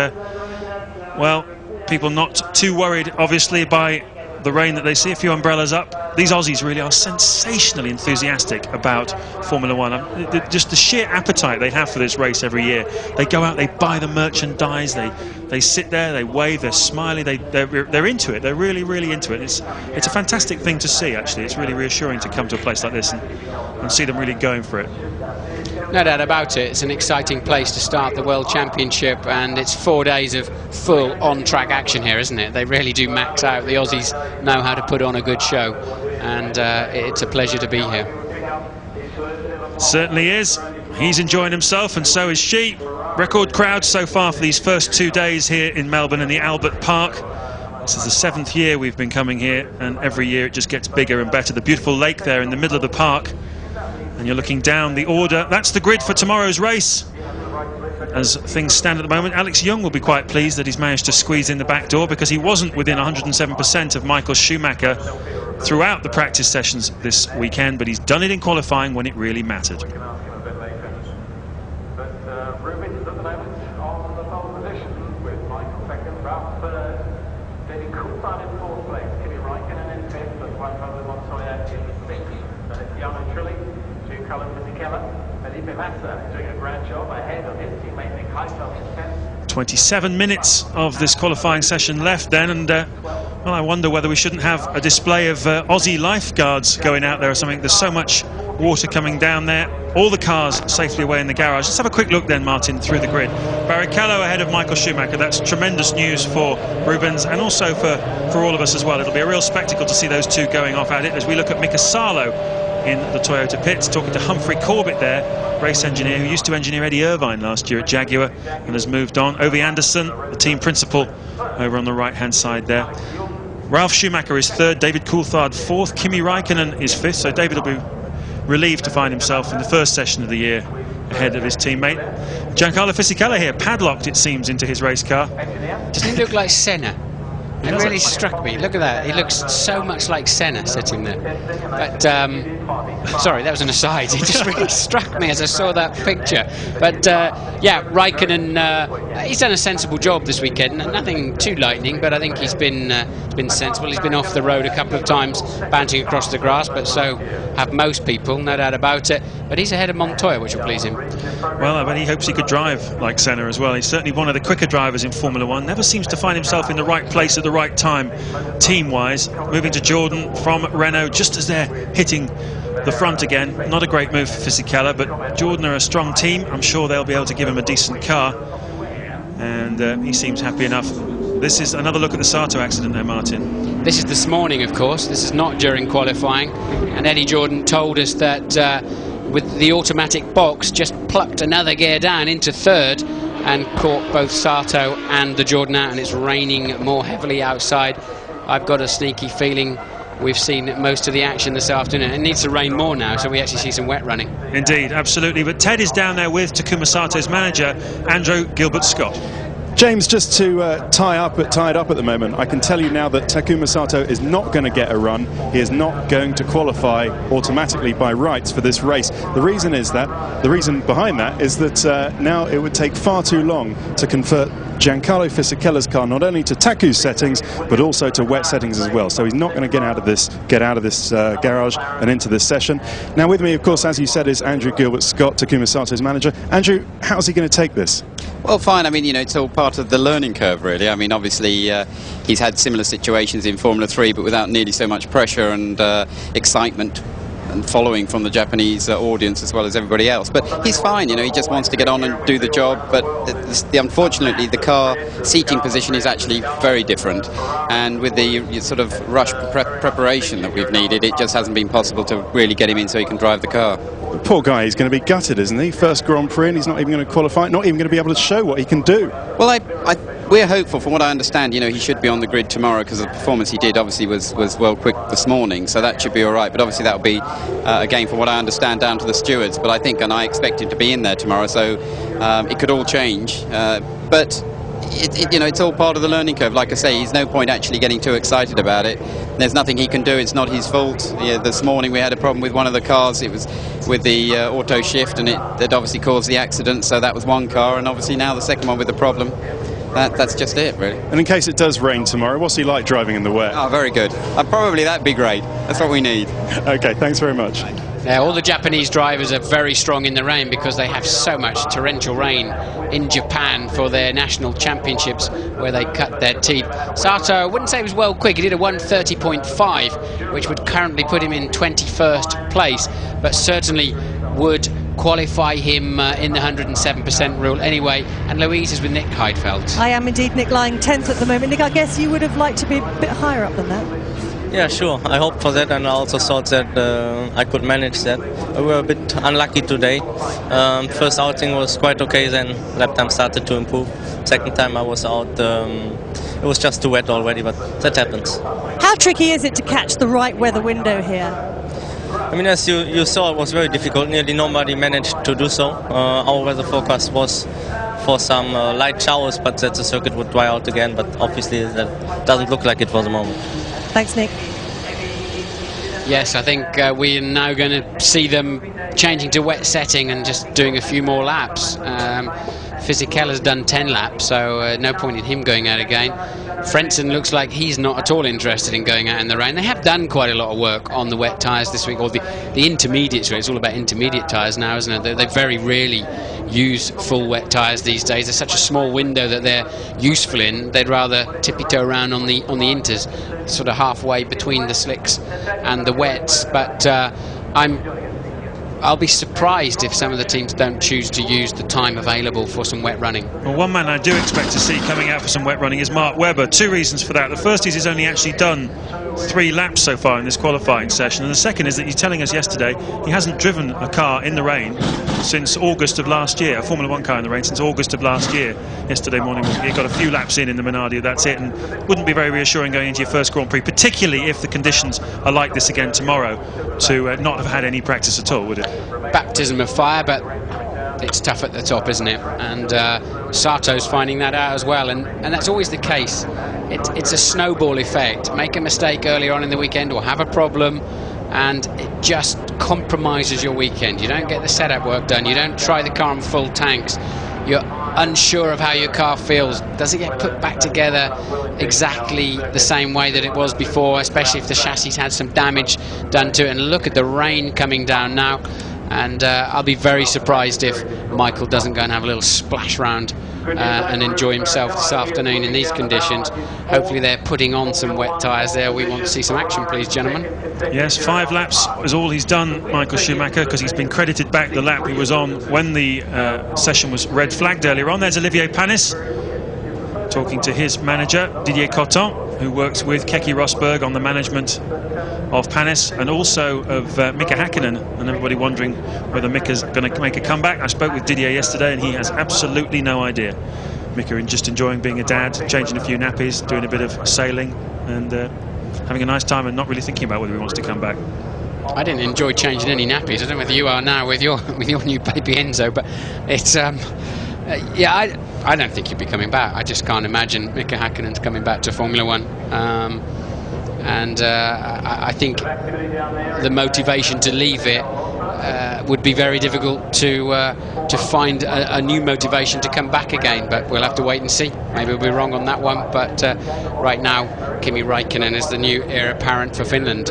well, people not too worried, obviously, by the rain that they see. A few umbrellas up. These Aussies really are sensationally enthusiastic about Formula One. Just the sheer appetite they have for this race every year. They go out, they buy the merchandise, they sit there, they wave, they're smiling, they're into it. They're really, really into it. It's a fantastic thing to see, actually. It's really reassuring to come to a place like this and see them really going for it. No doubt about it. It's an exciting place to start the World Championship, and it's 4 days of full on-track action here, isn't it? They really do max out. The Aussies know how to put on a good show, and it's a pleasure to be here. Certainly is. He's enjoying himself, and so is she. Record crowd so far for these first 2 days here in Melbourne in the Albert Park. This is the 7th year we've been coming here, and every year it just gets bigger and better. The beautiful lake there in the middle of the park. And you're looking down the order. That's the grid for tomorrow's race. As things stand at the moment, Alex Young will be quite pleased that he's managed to squeeze in the back door, because he wasn't within 107% of Michael Schumacher throughout the practice sessions this weekend, but he's done it in qualifying when it really mattered. Doing a great job ahead of his teammate Nick Heidfeld. 27 minutes of this qualifying session left then, and well, I wonder whether we shouldn't have a display of Aussie lifeguards going out there or something. There's so much water coming down there. All the cars safely away in the garage. Let's have a quick look then, Martin, through the grid. Barrichello ahead of Michael Schumacher. That's tremendous news for Rubens, and also for all of us as well. It'll be a real spectacle to see those two going off at it as we look at Mika Salo in the Toyota pits, talking to Humphrey Corbett there, race engineer who used to engineer Eddie Irvine last year at Jaguar and has moved on. Ovi Anderson, the team principal, over on the right-hand side there. Ralf Schumacher is third, David Coulthard fourth, Kimi Räikkönen is fifth, so David will be relieved to find himself in the first session of the year ahead of his teammate. Giancarlo Fisichella here, padlocked it seems into his race car. Doesn't he look like Senna? It really struck me. Look at that. He looks so much like Senna sitting there. But, sorry, that was an aside. It just really struck me as I saw that picture. But, yeah, Raikkonen, he's done a sensible job this weekend. Nothing too lightning, but I think he's been sensible. He's been off the road a couple of times, bouncing across the grass, but so have most people, no doubt about it. But he's ahead of Montoya, which will please him. Well, I bet he hopes he could drive like Senna as well. He's certainly one of the quicker drivers in Formula One. Never seems to find himself in the right place at the right time, team-wise. Moving to Jordan from Renault, just as they're hitting the front again. Not a great move for Fisichella, but Jordan are a strong team. I'm sure they'll be able to give him a decent car. And he seems happy enough. This is another look at the Sato accident there, Martin. This is this morning, of course. This is not during qualifying. And Eddie Jordan told us that with the automatic box, just plucked another gear down into third and caught both Sato and the Jordan out, and it's raining more heavily outside. I've got a sneaky feeling we've seen most of the action this afternoon. It needs to rain more now, so we actually see some wet running. Indeed, absolutely. But Ted is down there with Takuma Sato's manager, Andrew Gilbert-Scott. James, just to tied up at the moment, I can tell you now that Takuma Sato is not going to get a run. He is not going to qualify automatically by rights for this race. The reason behind that is that now it would take far too long to convert Giancarlo Fisichella's car not only to Taku's settings but also to wet settings as well. So he's not going to get out of this garage and into this session. Now with me, of course, as you said, is Andrew Gilbert-Scott, Takuma Sato's manager. Andrew, how's he going to take this? Well, fine. I mean, you know, it's all part of the learning curve, really. I mean, obviously, he's had similar situations in Formula 3, but without nearly so much pressure and excitement and following from the Japanese audience as well as everybody else. But he's fine, you know, he just wants to get on and do the job. But unfortunately, the car seating position is actually very different. And with the sort of rush preparation that we've needed, it just hasn't been possible to really get him in so he can drive the car. Poor guy, he's going to be gutted, isn't he? First Grand Prix and he's not even going to qualify, not even going to be able to show what he can do. Well, we're hopeful. From what I understand, you know, he should be on the grid tomorrow because the performance he did obviously was well quick this morning, so that should be all right. But obviously that'll be, again, from what I understand, down to the stewards. But I think, and I expect him to be in there tomorrow, so it could all change. But you know, it's all part of the learning curve. Like I say, there's no point actually getting too excited about it. There's nothing he can do. It's not his fault. Yeah, this morning we had a problem with one of the cars. It was with the auto shift, and it obviously caused the accident. So that was one car, and obviously now the second one with the problem. That's just it, really. And in case it does rain tomorrow, what's he like driving in the wet? Oh, very good. Probably that'd be great. That's what we need. Okay, thanks very much. Yeah, all the Japanese drivers are very strong in the rain because they have so much torrential rain in Japan for their national championships where they cut their teeth. Sato, I wouldn't say he was well quick. He did a 1:30.5, which would currently put him in 21st place, but certainly would qualify him in the 107% rule anyway. And Louise is with Nick Heidfeld. I am indeed, Nick, lying 10th at the moment. Nick, I guess you would have liked to be a bit higher up than that. Yeah, sure. I hope for that, and I also thought that I could manage that. We were a bit unlucky today. First outing was quite okay, then lap time started to improve. Second time I was out, it was just too wet already, but that happens. How tricky is it to catch the right weather window here? I mean, as you saw, it was very difficult. Nearly nobody managed to do so. Our weather forecast was for some light showers, but that the circuit would dry out again, but obviously that doesn't look like it for the moment. Thanks, Nick. Yes, I think we are now going to see them changing to wet setting and just doing a few more laps. Fisichella's done 10 laps, so no point in him going out again. Frentzen looks like he's not at all interested in going out in the rain. They have done quite a lot of work on the wet tyres this week, or the intermediates. It's all about intermediate tyres now, isn't it? They very rarely use full wet tyres these days. There's such a small window that they're useful in. They'd rather tippy-toe around on the inters, sort of halfway between the slicks and the wets. But I'll be surprised if some of the teams don't choose to use the time available for some wet running. Well, one man I do expect to see coming out for some wet running is Mark Webber. Two reasons for that. The first is he's only actually done 3 laps so far in this qualifying session, and the second is that he's telling us yesterday he hasn't driven a car in the rain since August of last year, a Formula 1 car in the rain since August of last year. Yesterday morning he got a few laps in the Minardi, that's it, and wouldn't be very reassuring going into your first Grand Prix, particularly if the conditions are like this again tomorrow, to not have had any practice at all, would it? Baptism of fire, but it's tough at the top, isn't it? And Sato's finding that out as well, and that's always the case. It's a snowball effect. Make a mistake earlier on in the weekend or have a problem, and it just compromises your weekend. You don't get the setup work done. You don't try the car on full tanks. You're unsure of how your car feels. Does it get put back together exactly the same way that it was before, especially if the chassis had some damage done to it? And look at the rain coming down now. And I'll be very surprised if Michael doesn't go and have a little splash round and enjoy himself this afternoon in these conditions. Hopefully they're putting on some wet tyres there. We want to see some action, please, gentlemen. Yes, 5 laps is all he's done, Michael Schumacher, because he's been credited back the lap he was on when the session was red flagged earlier on. There's Olivier Panis talking to his manager, Didier Cotton, who works with Keke Rosberg on the management of Panis and also of Mika Hakkinen, and everybody wondering whether Mika's going to make a comeback. I spoke with Didier yesterday and he has absolutely no idea. Mika just enjoying being a dad, changing a few nappies, doing a bit of sailing and having a nice time and not really thinking about whether he wants to come back. I didn't enjoy changing any nappies. I don't know whether you are now with your new baby Enzo, but it's yeah, I don't think he'll be coming back. I just can't imagine Mika Hakkinen's coming back to Formula One. And I think the motivation to leave it would be very difficult to find a new motivation to come back again, but we'll have to wait and see. Maybe we'll be wrong on that one, but right now Kimi Räikkönen is the new heir apparent for Finland.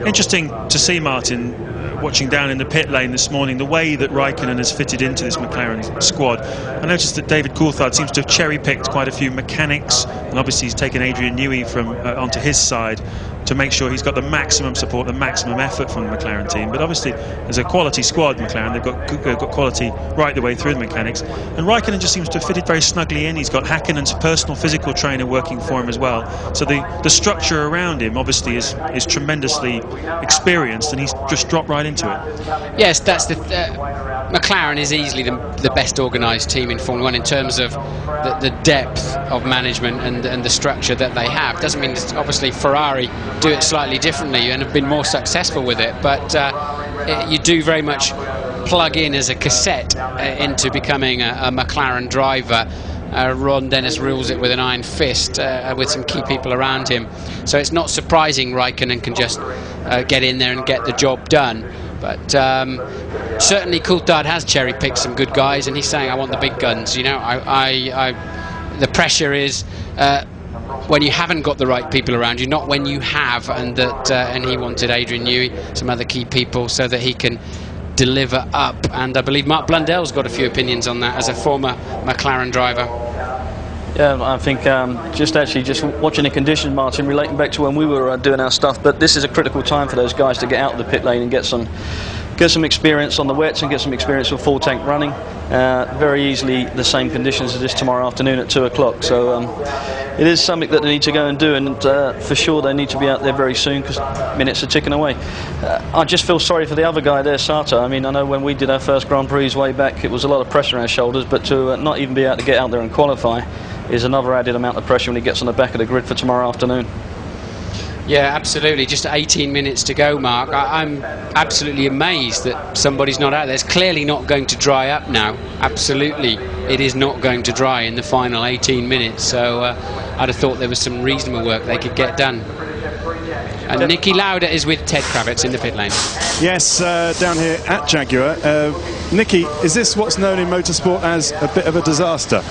Interesting to see, Martin, watching down in the pit lane this morning, the way that Räikkönen has fitted into this McLaren squad. I noticed that David Coulthard seems to have cherry-picked quite a few mechanics, and obviously he's taken Adrian Newey from onto his side to make sure he's got the maximum support, the maximum effort from the McLaren team. But obviously there's a quality squad, McLaren. They've got quality right the way through the mechanics, and Räikkönen just seems to have fitted very snugly in. He's got Häkkinen's personal physical trainer working for him as well, so the structure around him obviously is tremendously experienced, and he's just dropped right into it. Yes, that's the McLaren is easily the best organised team in Formula One in terms of the depth of management and the structure that they have. Doesn't mean that obviously Ferrari do it slightly differently and have been more successful with it, but you do very much plug in as a cassette into becoming a McLaren driver. Ron Dennis rules it with an iron fist with some key people around him, so it's not surprising Räikkönen can just get in there and get the job done. But certainly Coulthard has cherry-picked some good guys, and he's saying, I want the big guns. You know, the pressure is when you haven't got the right people around you, not when you have, and he wanted Adrian Newey, some other key people, so that he can deliver up. And I believe Mark Blundell's got a few opinions on that as a former McLaren driver. Yeah, I think just watching the conditions, Martin, relating back to when we were doing our stuff, but this is a critical time for those guys to get out of the pit lane and get some experience on the wets and get some experience with full tank running. Very easily the same conditions as this tomorrow afternoon at 2 o'clock. So it is something that they need to go and do, and for sure they need to be out there very soon because minutes are ticking away. I just feel sorry for the other guy there, Sato. I mean, I know when we did our first Grand Prix way back, it was a lot of pressure on our shoulders, but to not even be able to get out there and qualify is another added amount of pressure when he gets on the back of the grid for tomorrow afternoon. Yeah, absolutely. Just 18 minutes to go, Mark. I'm absolutely amazed that somebody's not out there. It's clearly not going to dry up now. Absolutely, it is not going to dry in the final 18 minutes. So I'd have thought there was some reasonable work they could get done. And Nicky Lauda is with Ted Kravitz in the pit lane. Yes, down here at Jaguar. Nicky, is this what's known in motorsport as a bit of a disaster?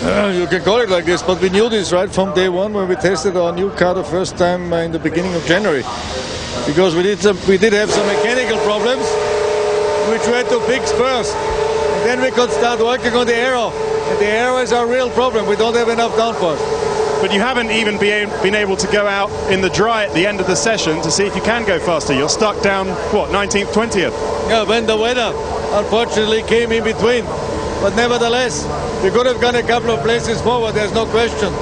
You can call it like this, but we knew this right from day one when we tested our new car the first time in the beginning of January, because we did have some mechanical problems which we had to fix first, and then we could start working on the aero, and the aero is our real problem. We don't have enough downforce. But you haven't even been able to go out in the dry at the end of the session to see if you can go faster. You're stuck down, what, 19th, 20th? Yeah, when the weather unfortunately came in between. But nevertheless, we could have gone a couple of places forward, there's no question.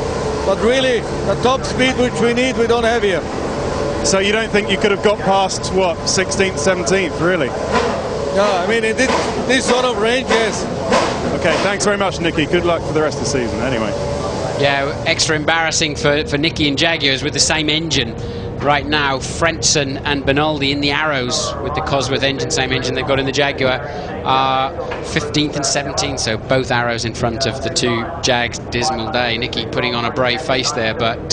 But really, the top speed which we need, we don't have here. So you don't think you could have got past, what, 16th, 17th, really? Yeah, I mean, in this sort of range, yes. Okay, thanks very much, Nicky. Good luck for the rest of the season, anyway. Yeah, extra embarrassing for Nicky and Jaguars with the same engine. Right now, Frentzen and Benaldi in the Arrows with the Cosworth engine, same engine they've got in the Jaguar. are 15th and 17th, so both arrows in front of the two Jags. Dismal day. Nicky putting on a brave face there, but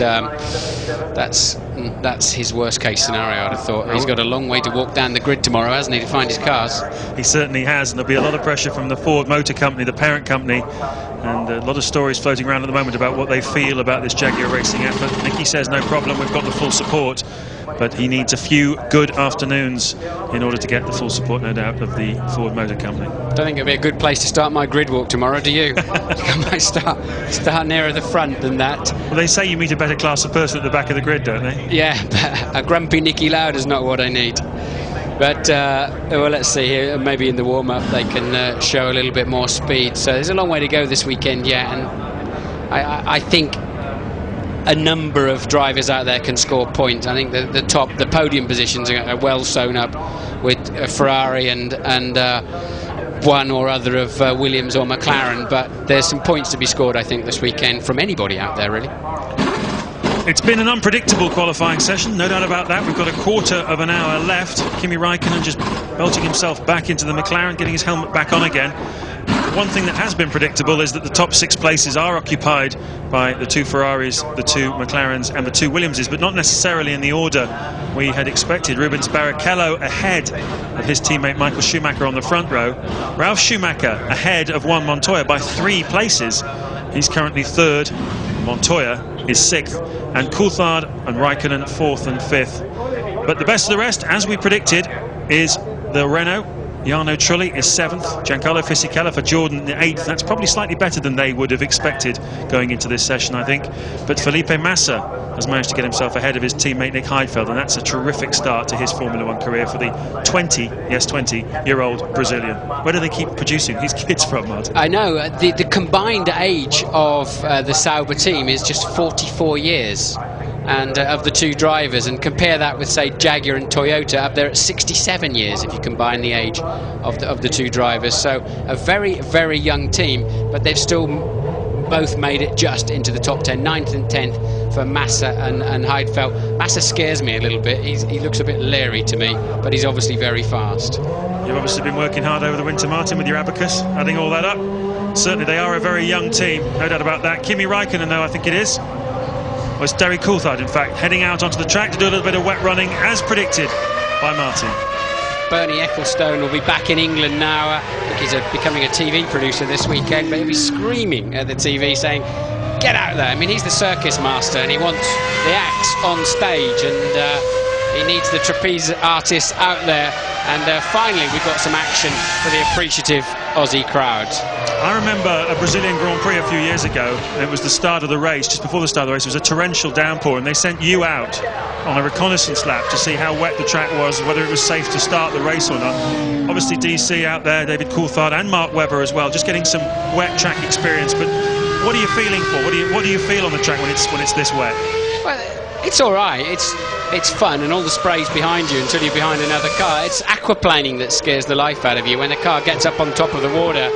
that's his worst case scenario, I'd have thought. He's got a long way to walk down the grid tomorrow, hasn't he, to find his cars? He certainly has, and there'll be a lot of pressure from the Ford Motor Company, the parent company, and a lot of stories floating around at the moment about what they feel about this Jaguar racing effort. Nicky says no problem, we've got the full support, but he needs a few good afternoons in order to get the full support, no doubt, of the Ford Motor Company. I don't think it'll be a good place to start my grid walk tomorrow, do you? I might start nearer the front than that. Well, they say you meet a better class of person at the back of the grid, don't they? Yeah, but a grumpy Nicky Lauda is not what I need. But, well, let's see here. Maybe in the warm-up they can show a little bit more speed. So there's a long way to go this weekend yet, and I think a number of drivers out there can score points. I think the podium positions are well sewn up with Ferrari and one or other of Williams or McLaren, but there's some points to be scored, I think, this weekend from anybody out there, really. It's been an unpredictable qualifying session, no doubt about that. We've got a quarter of an hour left. Kimi Raikkonen just belting himself back into the McLaren, getting his helmet back on again. One thing that has been predictable is that the top 6 places are occupied by the 2 Ferraris, the 2 McLarens and the 2 Williamses, but not necessarily in the order we had expected. Rubens Barrichello ahead of his teammate Michael Schumacher on the front row. Ralf Schumacher ahead of Juan Montoya by 3 places. He's currently 3rd. Montoya is 6th, and Coulthard and Raikkonen 4th and 5th. But the best of the rest, as we predicted, is the Renault. Jarno Trulli is 7th, Giancarlo Fisichella for Jordan 8th. That's probably slightly better than they would have expected going into this session, I think. But Felipe Massa has managed to get himself ahead of his teammate Nick Heidfeld, and that's a terrific start to his Formula 1 career for the 20-year-old Brazilian. Where do they keep producing these kids from, Martin? I know, the combined age of the Sauber team is just 44 years. And of the 2 drivers, and compare that with, say, Jaguar and Toyota up there at 67 years if you combine the age of the 2 drivers. So a very, very young team, but they've still both made it just into the top 10, 9th and 10th for Massa and Heidfeld. Massa scares me a little bit. He looks a bit leery to me, but he's obviously very fast. You've obviously been working hard over the winter, Martin, with your abacus, adding all that up. Certainly they are a very young team, no doubt about that. Kimi Raikkonen, though, I think it is. Well, it's Derek Coulthard, in fact, heading out onto the track to do a little bit of wet running, as predicted by Martin. Bernie Ecclestone will be back in England now. I think he's becoming a TV producer this weekend, but he'll be screaming at the TV saying, get out there. I mean, he's the circus master and he wants the acts on stage, and he needs the trapeze artists out there. And finally, we've got some action for the appreciative Aussie crowd. I remember a Brazilian Grand Prix a few years ago, and it was the start of the race. Just before the start of the race, it was a torrential downpour, and they sent you out on a reconnaissance lap to see how wet the track was, whether it was safe to start the race or not. Obviously, DC out there, David Coulthard and Mark Webber as well, just getting some wet track experience. But what are you feeling for? What do you feel on the track when it's this wet? Well, it's all right. It's fun, and all the spray's behind you until you're behind another car. It's aquaplaning that scares the life out of you when the car gets up on top of the water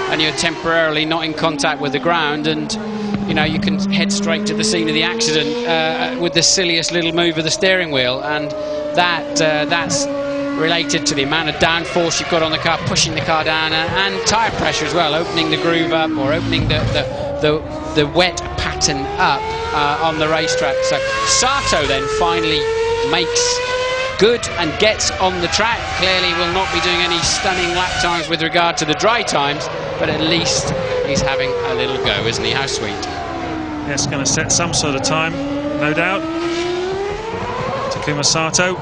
and you're temporarily not in contact with the ground, and you know you can head straight to the scene of the accident with the silliest little move of the steering wheel, and that's related to the amount of downforce you've got on the car, pushing the car down, and tyre pressure as well, opening the groove up or opening the wet pattern up on the racetrack. So Sato then finally makes good and gets on the track. Clearly will not be doing any stunning lap times with regard to the dry times, but at least he's having a little go, isn't he? How sweet. Yes, going to set some sort of time, no doubt. Takuma Sato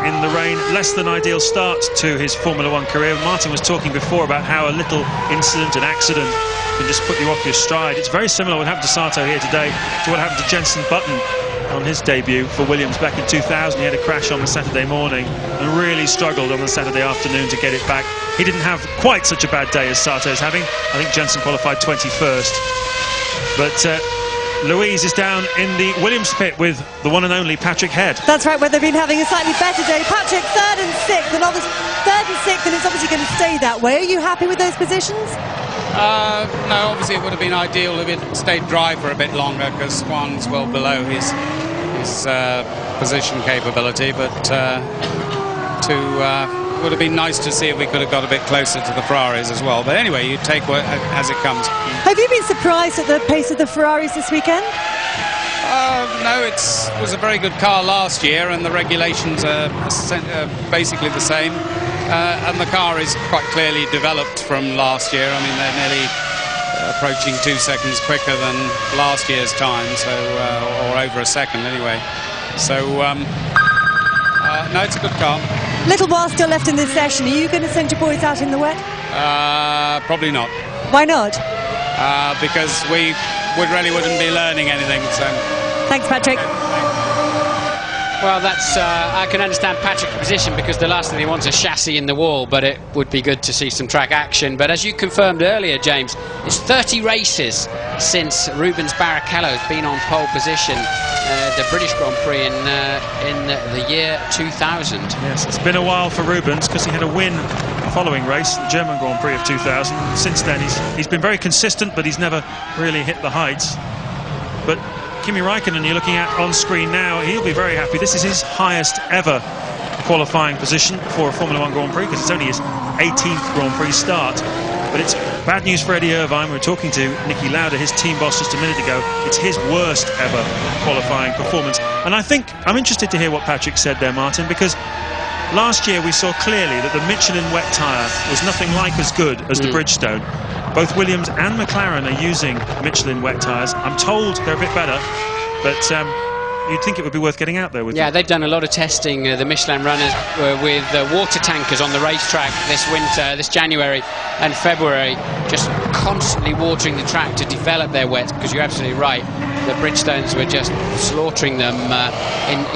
in the rain, less than ideal start to his Formula 1 career. Martin was talking before about how a little incident, an accident, can just put you off your stride. It's very similar what happened to Sato here today to what happened to Jenson Button on his debut for Williams back in 2000. He had a crash on the Saturday morning and really struggled on the Saturday afternoon to get it back. He didn't have quite such a bad day as Sato is having. I think Jenson qualified 21st. But Louise is down in the Williams pit with the one and only Patrick Head. That's right, where they've been having a slightly better day. Patrick 3rd and 6th, and obviously 3rd and 6th, and it's obviously going to stay that way. Are you happy with those positions? No, obviously it would have been ideal if it stayed dry for a bit longer, because Juan's well below his position capability, but to would have been nice to see if we could have got a bit closer to the Ferraris as well. But anyway, you take what as it comes. Have you been surprised at the pace of the Ferraris this weekend? No, it was a very good car last year, and the regulations are basically the same. And the car is quite clearly developed from last year. I mean, they're nearly approaching 2 seconds quicker than last year's time, so or over a second anyway. So no, it's a good car. Little while still left in this session. Are you going to send your boys out in the wet? Probably not. Why not? Because we wouldn't be learning anything. So. Thanks, Patrick. Well, that's I can understand Patrick's position, because the last thing he wants is a chassis in the wall, but it would be good to see some track action. But as you confirmed earlier, James, it's 30 races since Rubens Barrichello has been on pole position, the British Grand Prix in the year 2000. Yes, it's been a while for Rubens, because he had a win the following race, the German Grand Prix of 2000. Since then, he's been very consistent, but he's never really hit the heights. But Kimi Räikkönen, you're looking at on screen now, he'll be very happy. This is his highest ever qualifying position for a Formula 1 Grand Prix, because it's only his 18th Grand Prix start. But it's bad news for Eddie Irvine. We were talking to Nicky Lauda, his team boss, just a minute ago. It's his worst ever qualifying performance. And I think I'm interested to hear what Patrick said there, Martin, because last year we saw clearly that the Michelin wet tyre was nothing like as good as the Bridgestone. Both Williams and McLaren are using Michelin wet tyres. I'm told they're a bit better, but you'd think it would be worth getting out there with. Yeah, they've done a lot of testing, the Michelin runners, with water tankers on the racetrack this winter, this January and February, just constantly watering the track to develop their wets, because you're absolutely right, the Bridgestones were just slaughtering them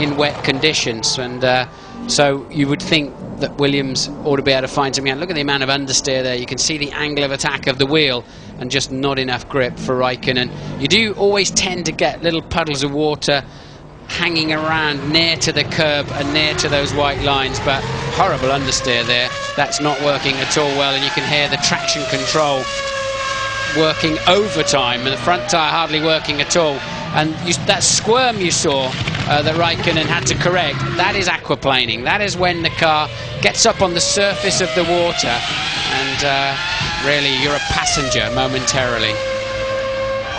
in wet conditions. And so you would think that Williams ought to be able to find something out. Look at the amount of understeer there. You can see the angle of attack of the wheel, and just not enough grip for Räikkönen. You do always tend to get little puddles of water hanging around near to the curb and near to those white lines, but horrible understeer there. That's not working at all well, and you can hear the traction control working overtime, and the front tyre hardly working at all. And that squirm you saw that Räikkönen had to correct, that is aquaplaning. That is when the car gets up on the surface of the water, and really you're a passenger momentarily.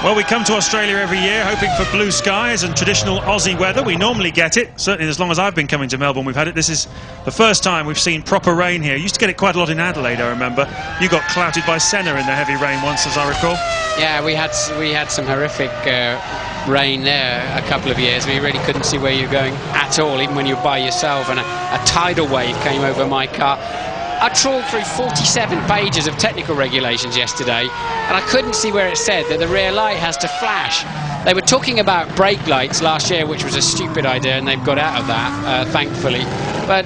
Well, we come to Australia every year hoping for blue skies and traditional Aussie weather. We normally get it. Certainly as long as I've been coming to Melbourne, we've had it. This is the first time we've seen proper rain here. Used to get it quite a lot in Adelaide, I remember. You got clouted by Senna in the heavy rain once, as I recall. Yeah, we had some horrific rain there a couple of years. We really couldn't see where you're going at all, even when you're by yourself, and a tidal wave came over my car. I trawled through 47 pages of technical regulations yesterday, and I couldn't see where it said that the rear light has to flash. They were talking about brake lights last year, which was a stupid idea, and they've got out of that, thankfully. But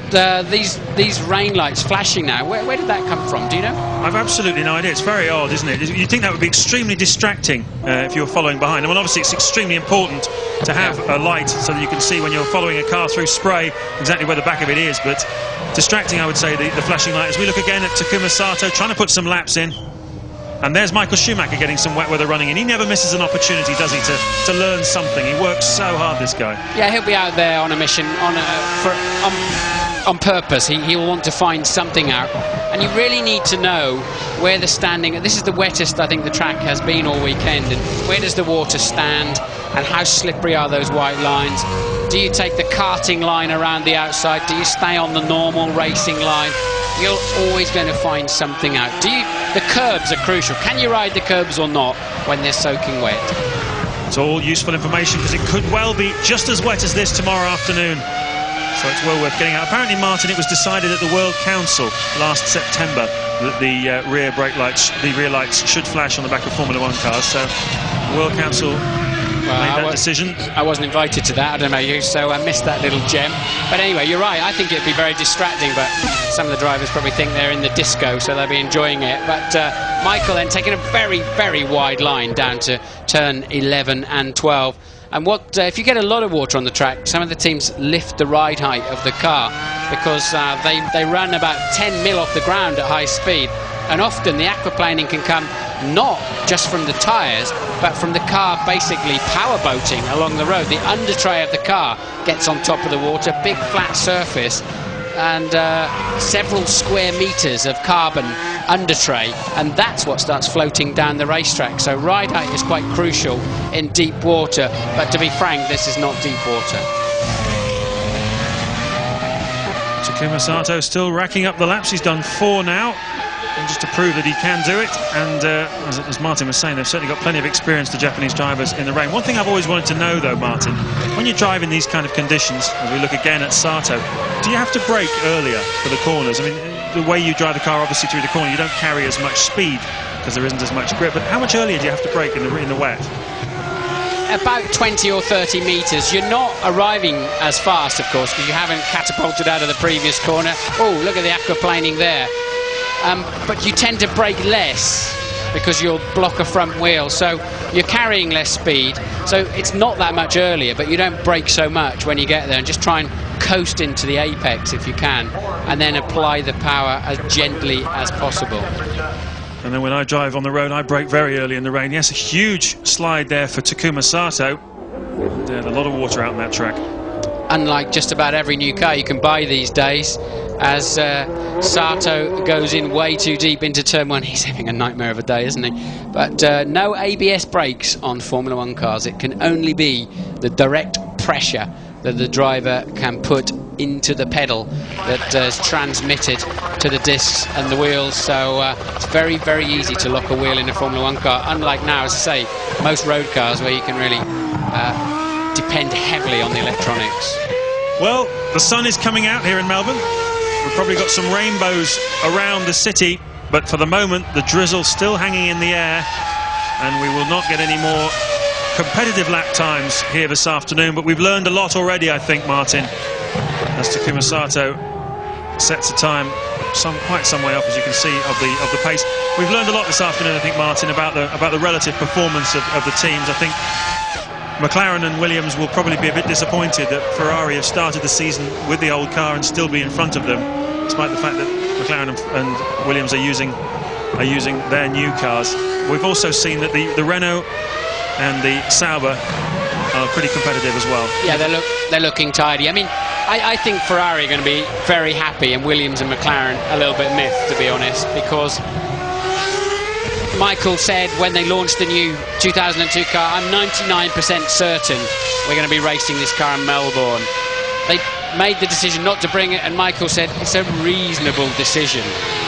these rain lights flashing now, where did that come from? Do you know? I've absolutely no idea. It's very odd, isn't it? You'd think that would be extremely distracting if you were following behind. Well, obviously it's extremely important to have a light so that you can see when you're following a car through spray exactly where the back of it is. But distracting, I would say, the flashing light. As we look again at Takuma Sato trying to put some laps in. And there's Michael Schumacher getting some wet weather running in. He never misses an opportunity, does he, to learn something. He works so hard, this guy. Yeah, he'll be out there on a mission, on purpose. He'll want to find something out. And you really need to know where the standing... This is the wettest I think the track has been all weekend. And where does the water stand? And how slippery are those white lines? Do you take the karting line around the outside? Do you stay on the normal racing line? You're always going to find something out. The curbs are crucial. Can you ride the curbs or not when they're soaking wet? It's all useful information, because it could well be just as wet as this tomorrow afternoon. So it's well worth getting out. Apparently, Martin, it was decided at the World Council last September that the rear lights should flash on the back of Formula 1 cars. So the World Council made that decision. I wasn't invited to that, I don't know you, so I missed that little gem. But anyway, you're right, I think it'd be very distracting, but some of the drivers probably think they're in the disco, so they'll be enjoying it. But Michael then taking a very, very wide line down to turn 11 and 12. And if you get a lot of water on the track, some of the teams lift the ride height of the car, because they run about 10 mil off the ground at high speed. And often the aquaplaning can come not just from the tyres, but from the car basically power boating along the road. The under tray of the car gets on top of the water, big flat surface. and several square metres of carbon under tray, and that's what starts floating down the racetrack. So ride height is quite crucial in deep water, but to be frank, this is not deep water. Takuma Sato still racking up the laps. He's done 4 now, and just to prove that he can do it. And as Martin was saying, they've certainly got plenty of experience, the Japanese drivers, in the rain. One thing I've always wanted to know, though, Martin, when you drive in these kind of conditions, as we look again at Sato, do you have to brake earlier for the corners? I mean, the way you drive the car, obviously, through the corner, you don't carry as much speed because there isn't as much grip. But how much earlier do you have to brake in the wet? About 20 or 30 metres. You're not arriving as fast, of course, because you haven't catapulted out of the previous corner. Oh, look at the aquaplaning there. But you tend to brake less because you'll block a front wheel, so you're carrying less speed. So it's not that much earlier, but you don't brake so much when you get there, and just try and coast into the apex if you can, and then apply the power as gently as possible. And then when I drive on the road, I brake very early in the rain. Yes, a huge slide there for Takuma Sato. There's a lot of water out on that track. Unlike just about every new car you can buy these days, as Sato goes in way too deep into turn 1. He's having a nightmare of a day, isn't he? But no ABS brakes on Formula 1 cars. It can only be the direct pressure that the driver can put into the pedal that is transmitted to the discs and the wheels. So it's very, very easy to lock a wheel in a Formula 1 car, unlike now, as I say, most road cars where you can really depend heavily on the electronics. Well, the sun is coming out here in Melbourne. We've probably got some rainbows around the city, but for the moment the drizzle's still hanging in the air, and we will not get any more competitive lap times here this afternoon. But we've learned a lot already, I think, Martin, as Takuma Sato sets a time quite some way up, as you can see, of the pace. We've learned a lot this afternoon, I think, Martin, about the relative performance of the teams. I think McLaren and Williams will probably be a bit disappointed that Ferrari have started the season with the old car and still be in front of them, despite the fact that McLaren and Williams are using their new cars. We've also seen that the Renault and the Sauber are pretty competitive as well. Yeah, they're looking tidy. I mean, I think Ferrari are going to be very happy, and Williams and McLaren a little bit miffed, to be honest, because Michael said when they launched the new 2002 car, I'm 99% certain we're going to be racing this car in Melbourne. They made the decision not to bring it, and Michael said it's a reasonable decision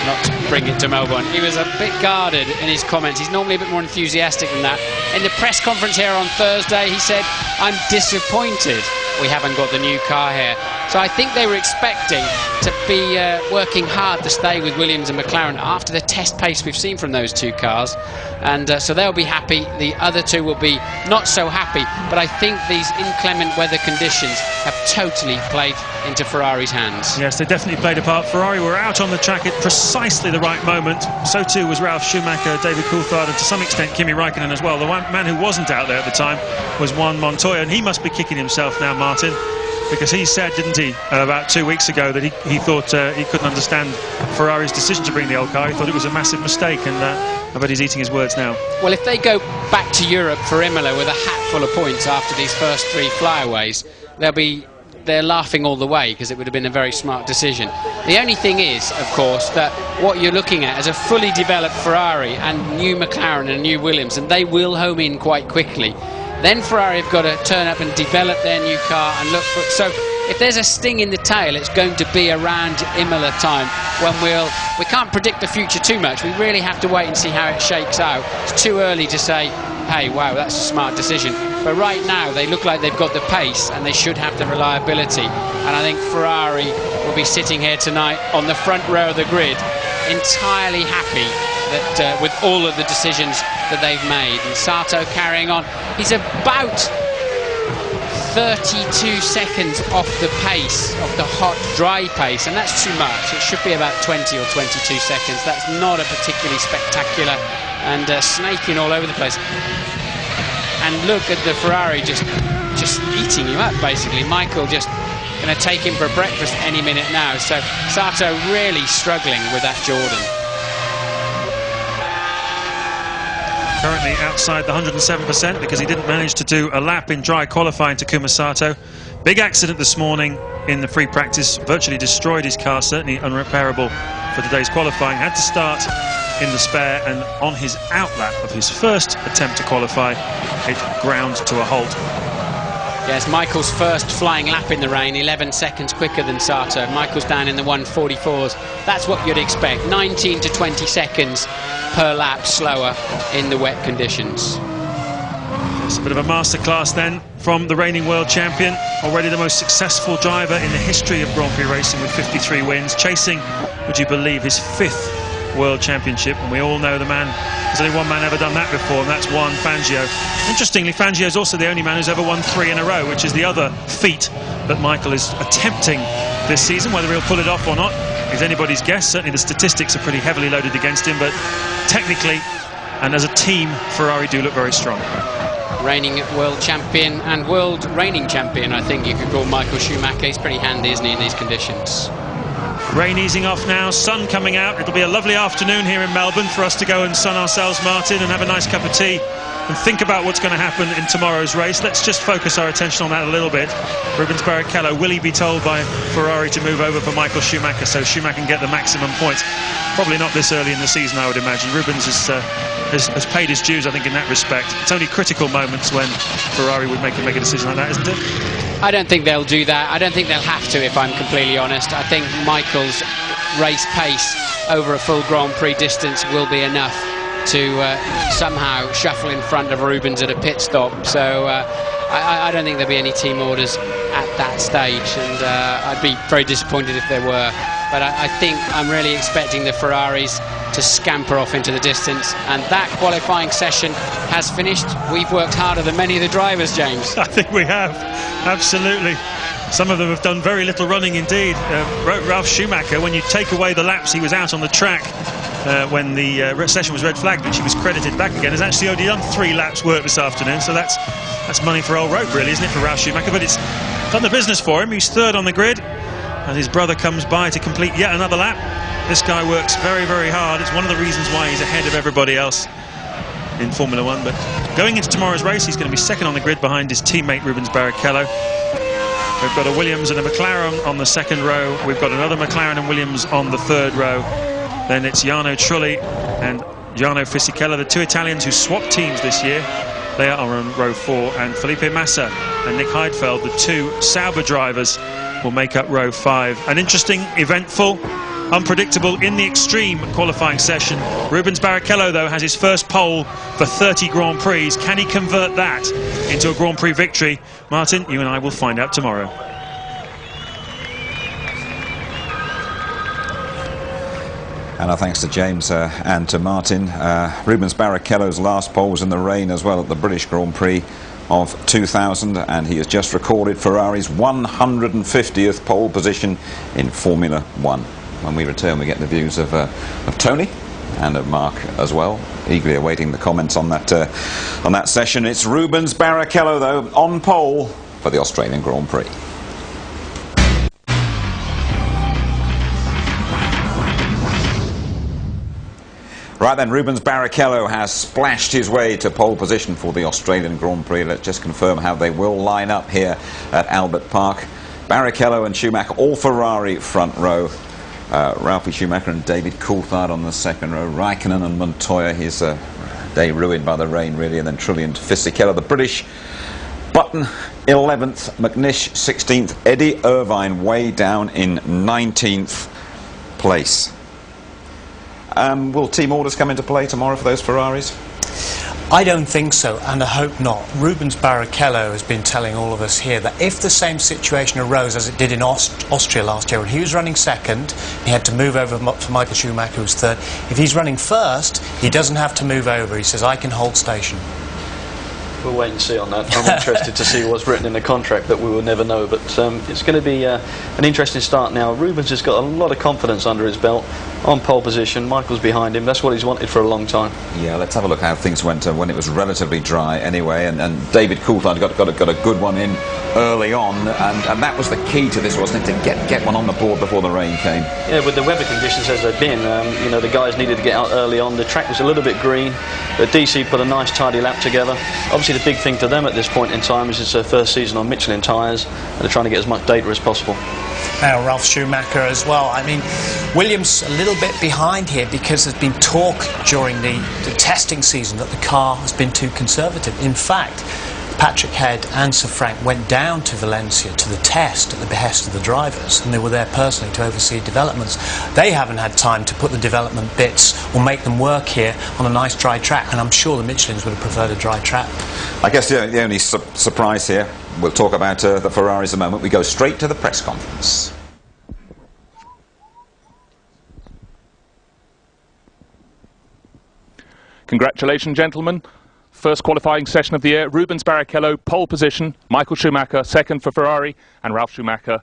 not to bring it to Melbourne. He was a bit guarded in his comments. He's normally a bit more enthusiastic than that. In the press conference here on Thursday, he said, I'm disappointed we haven't got the new car here. So I think they were expecting to be working hard to stay with Williams and McLaren after the test pace we've seen from those two cars, and so they'll be happy. The other two will be not so happy, but I think these inclement weather conditions have totally played into Ferrari's hands. Yes, they definitely played a part. Ferrari were out on the track at precisely the right moment. So too was Ralf Schumacher, David Coulthard, and to some extent Kimi Raikkonen as well. The one man who wasn't out there at the time was Juan Montoya, and he must be kicking himself now, Martin, because he said, didn't he, about 2 weeks ago, that he thought he couldn't understand Ferrari's decision to bring the old car. He thought it was a massive mistake, and I bet he's eating his words now. Well, if they go back to Europe for Imola with a hat full of points after these first 3 flyaways, they're laughing all the way, because it would have been a very smart decision. The only thing is, of course, that what you're looking at is a fully developed Ferrari and new McLaren and new Williams, and they will home in quite quickly. Then Ferrari have got to turn up and develop their new car and look for... So if there's a sting in the tail, it's going to be around Imola time, when we can't predict the future too much. We really have to wait and see how it shakes out. It's too early to say, hey, wow, that's a smart decision. But right now, they look like they've got the pace, and they should have the reliability. And I think Ferrari will be sitting here tonight on the front row of the grid, entirely happy that with all of the decisions that they've made. And Sato carrying on. He's about 32 seconds off the pace, of the hot, dry pace, and that's too much. It should be about 20 or 22 seconds. That's not a particularly spectacular, and snaking all over the place. And look at the Ferrari just eating him up, basically. Michael just going to take him for breakfast any minute now. So Sato really struggling with that Jordan. Currently outside the 107%, because he didn't manage to do a lap in dry qualifying, Takuma Sato. Big accident this morning in the free practice, virtually destroyed his car, certainly unrepairable for today's qualifying. Had to start in the spare, and on his outlap of his first attempt to qualify, it ground to a halt. Yes, Michael's first flying lap in the rain, 11 seconds quicker than Sato. Michael's down in the 1:44s. That's what you'd expect, 19 to 20 seconds per lap slower in the wet conditions. It's a bit of a masterclass then from the reigning world champion, already the most successful driver in the history of Grand Prix racing with 53 wins, chasing, would you believe, his 5th world championship. And we all know the man, there's only one man ever done that before, and that's Juan Fangio. Interestingly, Fangio is also the only man who's ever won 3 in a row, which is the other feat that Michael is attempting this season. Whether he'll pull it off or not is anybody's guess. Certainly the statistics are pretty heavily loaded against him, but technically and as a team, Ferrari do look very strong. Reigning world champion and world reigning champion, I think you could call Michael Schumacher. He's pretty handy, isn't he, in these conditions? Rain easing off now, sun coming out. It'll be a lovely afternoon here in Melbourne for us to go and sun ourselves, Martin, and have a nice cup of tea and think about what's going to happen in tomorrow's race. Let's just focus our attention on that a little bit. Rubens Barrichello, will he be told by Ferrari to move over for Michael Schumacher so Schumacher can get the maximum points? Probably not this early in the season, I would imagine. Rubens has paid his dues, I think, in that respect. It's only critical moments when Ferrari would make a decision like that, isn't it? I don't think they'll do that. I don't think they'll have to, if I'm completely honest. I think Michael's race pace over a full Grand Prix distance will be enough to somehow shuffle in front of Rubens at a pit stop. So I don't think there'll be any team orders at that stage, and I'd be very disappointed if there were. But I think I'm really expecting the Ferraris to scamper off into the distance, and that qualifying session has finished. We've worked harder than many of the drivers, James. I think we have, absolutely. Some of them have done very little running indeed. Ralf Schumacher, when you take away the laps he was out on the track when the session was red flagged, which he was credited back again, has actually only done 3 laps work this afternoon, so that's money for old rope, really, isn't it, for Ralf Schumacher? But it's done the business for him. He's 3rd on the grid as his brother comes by to complete yet another lap. This guy works very, very hard. It's one of the reasons why he's ahead of everybody else in Formula 1. But going into tomorrow's race, he's going to be 2nd on the grid behind his teammate Rubens Barrichello. We've got a Williams and a McLaren on the 2nd row. We've got another McLaren and Williams on the 3rd row. Then it's Jarno Trulli and Jarno Fisichella, the 2 Italians who swapped teams this year. They are on row 4, and Felipe Massa and Nick Heidfeld, the 2 Sauber drivers, will make up row 5. An interesting, eventful, unpredictable in the extreme qualifying session. Rubens Barrichello, though, has his first pole for 30 Grand Prix. Can he convert that into a Grand Prix victory? Martin, you and I will find out tomorrow. And our thanks to James and to Martin. Rubens Barrichello's last pole was in the rain as well at the British Grand Prix of 2000, and he has just recorded Ferrari's 150th pole position in Formula 1. When we return, we get the views of Tony and of Mark as well, eagerly awaiting the comments on that session. It's Rubens Barrichello, though, on pole for the Australian Grand Prix. Right then, Rubens Barrichello has splashed his way to pole position for the Australian Grand Prix. Let's just confirm how they will line up here at Albert Park. Barrichello and Schumacher, all Ferrari front row. Ralphie Schumacher and David Coulthard on the 2nd row. Raikkonen and Montoya, his day ruined by the rain, really. And then Trulli and Fisichella, the British. Button 11th, McNish 16th, Eddie Irvine way down in 19th place. Will team orders come into play tomorrow for those Ferraris? I don't think so, and I hope not. Rubens Barrichello has been telling all of us here that if the same situation arose as it did in Austria last year, when he was running 2nd, he had to move over for Michael Schumacher, who was 3rd. If he's running 1st, he doesn't have to move over. He says, I can hold station. We'll wait and see on that. I'm interested to see what's written in the contract that we will never know, but it's going to be an interesting start now. Rubens has got a lot of confidence under his belt, on pole position. Michael's behind him. That's what he's wanted for a long time. Yeah, let's have a look how things went when it was relatively dry anyway, and David Coulthard got a good one in early on, and that was the key to this, wasn't it, to get one on the board before the rain came. Yeah, with the weather conditions as they've been, the guys needed to get out early on. The track was a little bit green, but DC put a nice tidy lap together. obviously the big thing for them at this point in time is it's their first season on Michelin tyres, and they're trying to get as much data as possible. Now, Ralf Schumacher as well. I mean, Williams a little bit behind here because there's been talk during the testing season that the car has been too conservative. In fact, Patrick Head and Sir Frank went down to Valencia to the test at the behest of the drivers, and they were there personally to oversee developments. They haven't had time to put the development bits or make them work here on a nice dry track, and I'm sure the Michelins would have preferred a dry track. I guess the only surprise here, we'll talk about the Ferraris in a moment. We go straight to the press conference. Congratulations, gentlemen. First qualifying session of the year. Rubens Barrichello, pole position. Michael Schumacher, second for Ferrari. And Ralf Schumacher,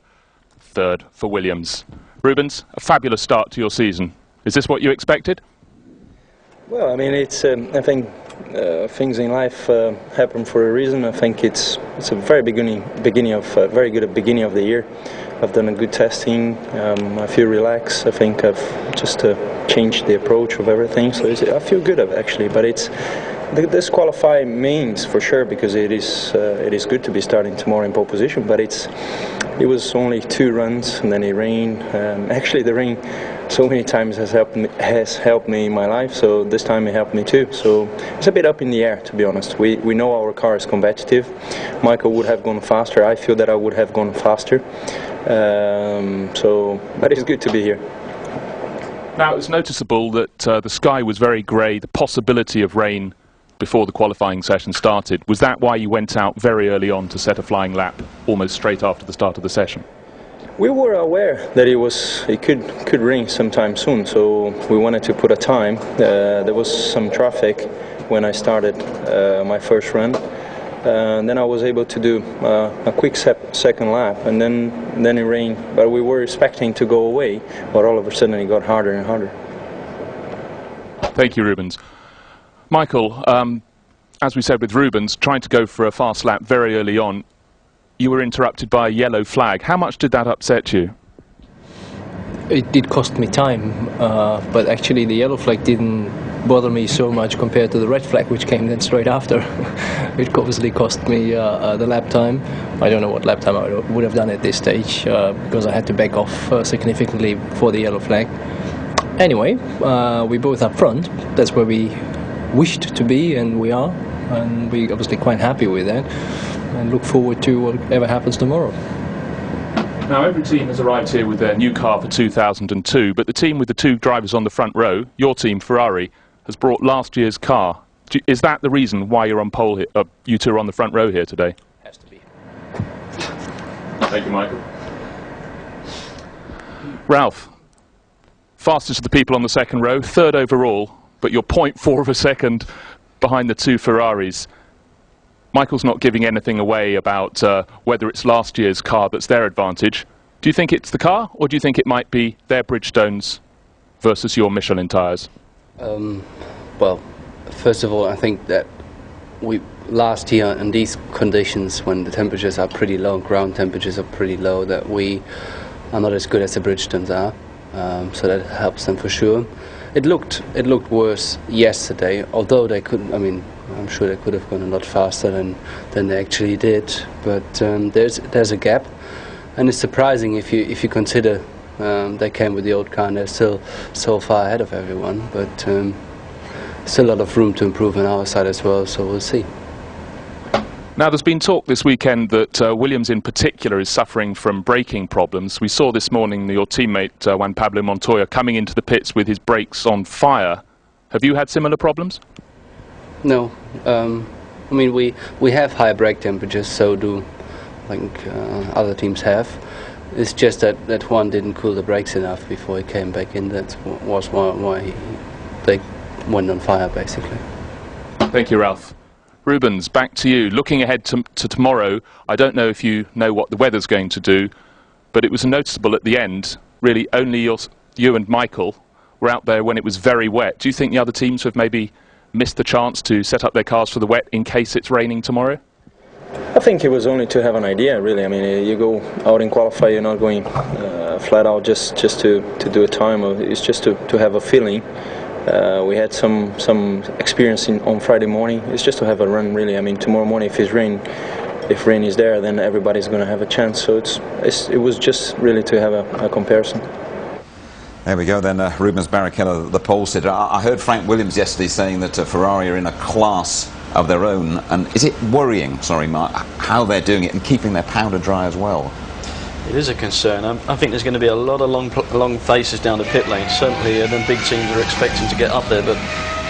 third for Williams. Rubens, a fabulous start to your season. Is this what you expected? Well, I mean, it's. I think things in life happen for a reason. I think it's a very very good beginning of the year. I've done a good testing. I feel relaxed. I think I've just changed the approach of everything. So I feel good actually. But it's this qualifying means for sure, because it is good to be starting tomorrow in pole position. But it was only 2 runs and then it rained. Actually, the rain so many times has helped me in my life. So this time it helped me too. So it's a bit up in the air, to be honest. We know our car is competitive. Michael would have gone faster. I feel that I would have gone faster. But it's good to be here. Now, it was noticeable that the sky was very grey, the possibility of rain before the qualifying session started. Was that why you went out very early on to set a flying lap, almost straight after the start of the session? We were aware that it could rain sometime soon, so we wanted to put a time. There was some traffic when I started my first run. Then I was able to do a quick second lap, and then it rained. But we were expecting to go away, but all of a sudden it got harder and harder. Thank you, Rubens. Michael, as we said with Rubens, trying to go for a fast lap very early on, you were interrupted by a yellow flag. How much did that upset you? It did cost me time, but actually the yellow flag didn't bother me so much compared to the red flag, which came then straight after. It obviously cost me the lap time. I don't know what lap time I would have done at this stage, because I had to back off significantly for the yellow flag. Anyway, we both up front. That's where we wished to be, and we are, and we're obviously quite happy with that, and look forward to whatever happens tomorrow. Now, every team has arrived here with their new car for 2002, but the team with the 2 drivers on the front row, your team, Ferrari, has brought last year's car. Is that the reason why you're on pole here, you 2 are on the front row here today? Has to be. Thank you, Michael. Ralf, fastest of the people on the second row, 3rd overall, but you're 0.4 of a second behind the 2 Ferraris. Michael's not giving anything away about whether it's last year's car that's their advantage. Do you think it's the car, or do you think it might be their Bridgestones versus your Michelin tyres? Well, first of all, I think that last year in these conditions, when the temperatures are pretty low, ground temperatures are pretty low, that we are not as good as the Bridgestones are. So that helps them for sure. It looked worse yesterday, although they couldn't. I mean, I'm sure they could have gone a lot faster than they actually did. But there's a gap, and it's surprising if you consider they came with the old car and they're still so far ahead of everyone. But still a lot of room to improve on our side as well. So we'll see. Now, there's been talk this weekend that Williams in particular is suffering from braking problems. We saw this morning your teammate Juan Pablo Montoya coming into the pits with his brakes on fire. Have you had similar problems? No. I mean, we have high brake temperatures, so do I think other teams have. It's just that Juan didn't cool the brakes enough before he came back in. That was why they went on fire, basically. Thank you, Ralf. Rubens, back to you. Looking ahead to tomorrow, I don't know if you know what the weather's going to do, but it was noticeable at the end. Really, only you and Michael were out there when it was very wet. Do you think the other teams have maybe missed the chance to set up their cars for the wet in case it's raining tomorrow? I think it was only to have an idea, really. I mean, you go out in qualify, you're not going flat out just to do a time. It's just to have a feeling. We had some experience on Friday morning. It's just to have a run, really. I mean, tomorrow morning, if rain is there, then everybody's going to have a chance. So it was just really to have a comparison. There we go then, Rubens Barrichello, the pole sitter. I heard Frank Williams yesterday saying that Ferrari are in a class of their own. And is it worrying, sorry Mark, how they're doing it and keeping their powder dry as well? It is a concern. I think there's going to be a lot of long faces down the pit lane. Certainly the big teams are expecting to get up there, but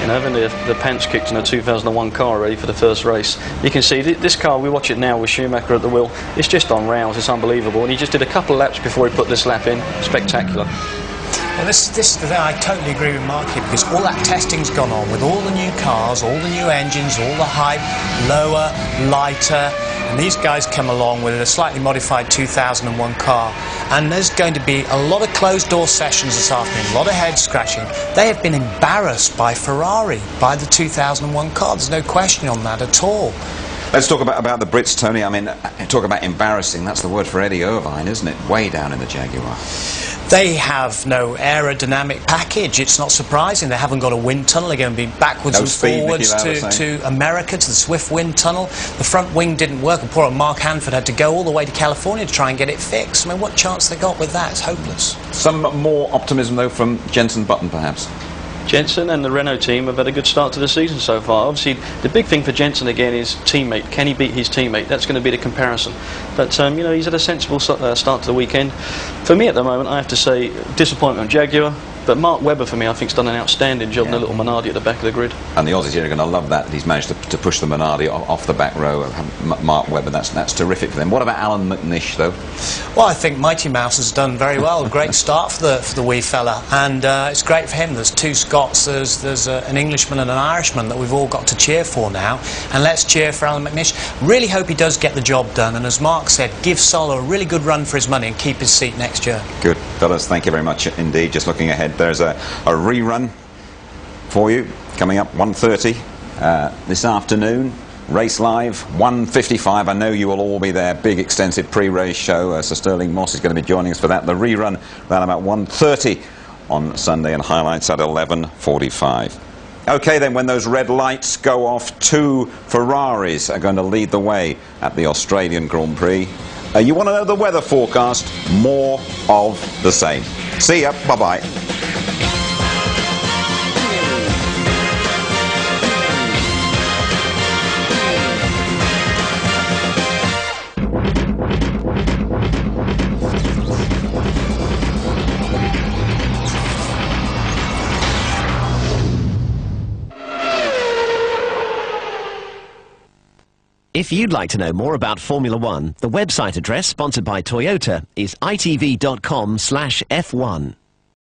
you know, having the pants kicked in a 2001 car ready for the first race, you can see this car, we watch it now with Schumacher at the wheel, it's just on rails, it's unbelievable, and he just did a couple of laps before he put this lap in. Spectacular. Well, this is the thing, I totally agree with Mark here, because all that testing's gone on with all the new cars, all the new engines, all the hype, lower, lighter, and these guys come along with a slightly modified 2001 car, and there's going to be a lot of closed-door sessions this afternoon, a lot of head-scratching. They have been embarrassed by Ferrari, by the 2001 car. There's no question on that at all. Let's talk about the Brits, Tony. I mean, talk about embarrassing. That's the word for Eddie Irvine, isn't it? Way down in the Jaguar. They have no aerodynamic package. It's not surprising. They haven't got a wind tunnel. They're going to be backwards and forwards to America, to the Swift wind tunnel. The front wing didn't work, and poor old Mark Hanford had to go all the way to California to try and get it fixed. I mean, what chance they got with that? It's hopeless. Some more optimism, though, from Jenson Button, perhaps. Jenson and the Renault team have had a good start to the season so far. Obviously, the big thing for Jenson again is teammate. Can he beat his teammate? That's going to be the comparison. But, you know, he's had a sensible start to the weekend. For me at the moment, I have to say, disappointment on Jaguar. But Mark Webber, for me, I think, has done an outstanding job in the little Minardi at the back of the grid. And the Aussies here are going to love that he's managed to push the Minardi off the back row. Mark Webber, that's terrific for them. What about Alan McNish, though? Well, I think Mighty Mouse has done very well. A great start for the wee fella, and it's great for him. There's two Scots, there's an Englishman and an Irishman that we've all got to cheer for now, and let's cheer for Alan McNish. Really hope he does get the job done, and as Mark said, give Solo a really good run for his money and keep his seat next year. Good, fellas, thank you very much indeed. Just looking ahead, there's a rerun for you coming up 1:30 this afternoon. Race Live 1:55. I know you will all be there. Big extensive pre-race show. Sir Sterling Moss is going to be joining us for that. The rerun around about 1:30 on Sunday, and highlights at 11:45. Okay then, when those red lights go off, two Ferraris are going to lead the way at the Australian Grand Prix. You want to know the weather forecast? More of the same. See ya. Bye-bye. If you'd like to know more about Formula One, the website address sponsored by Toyota is itv.com/F1.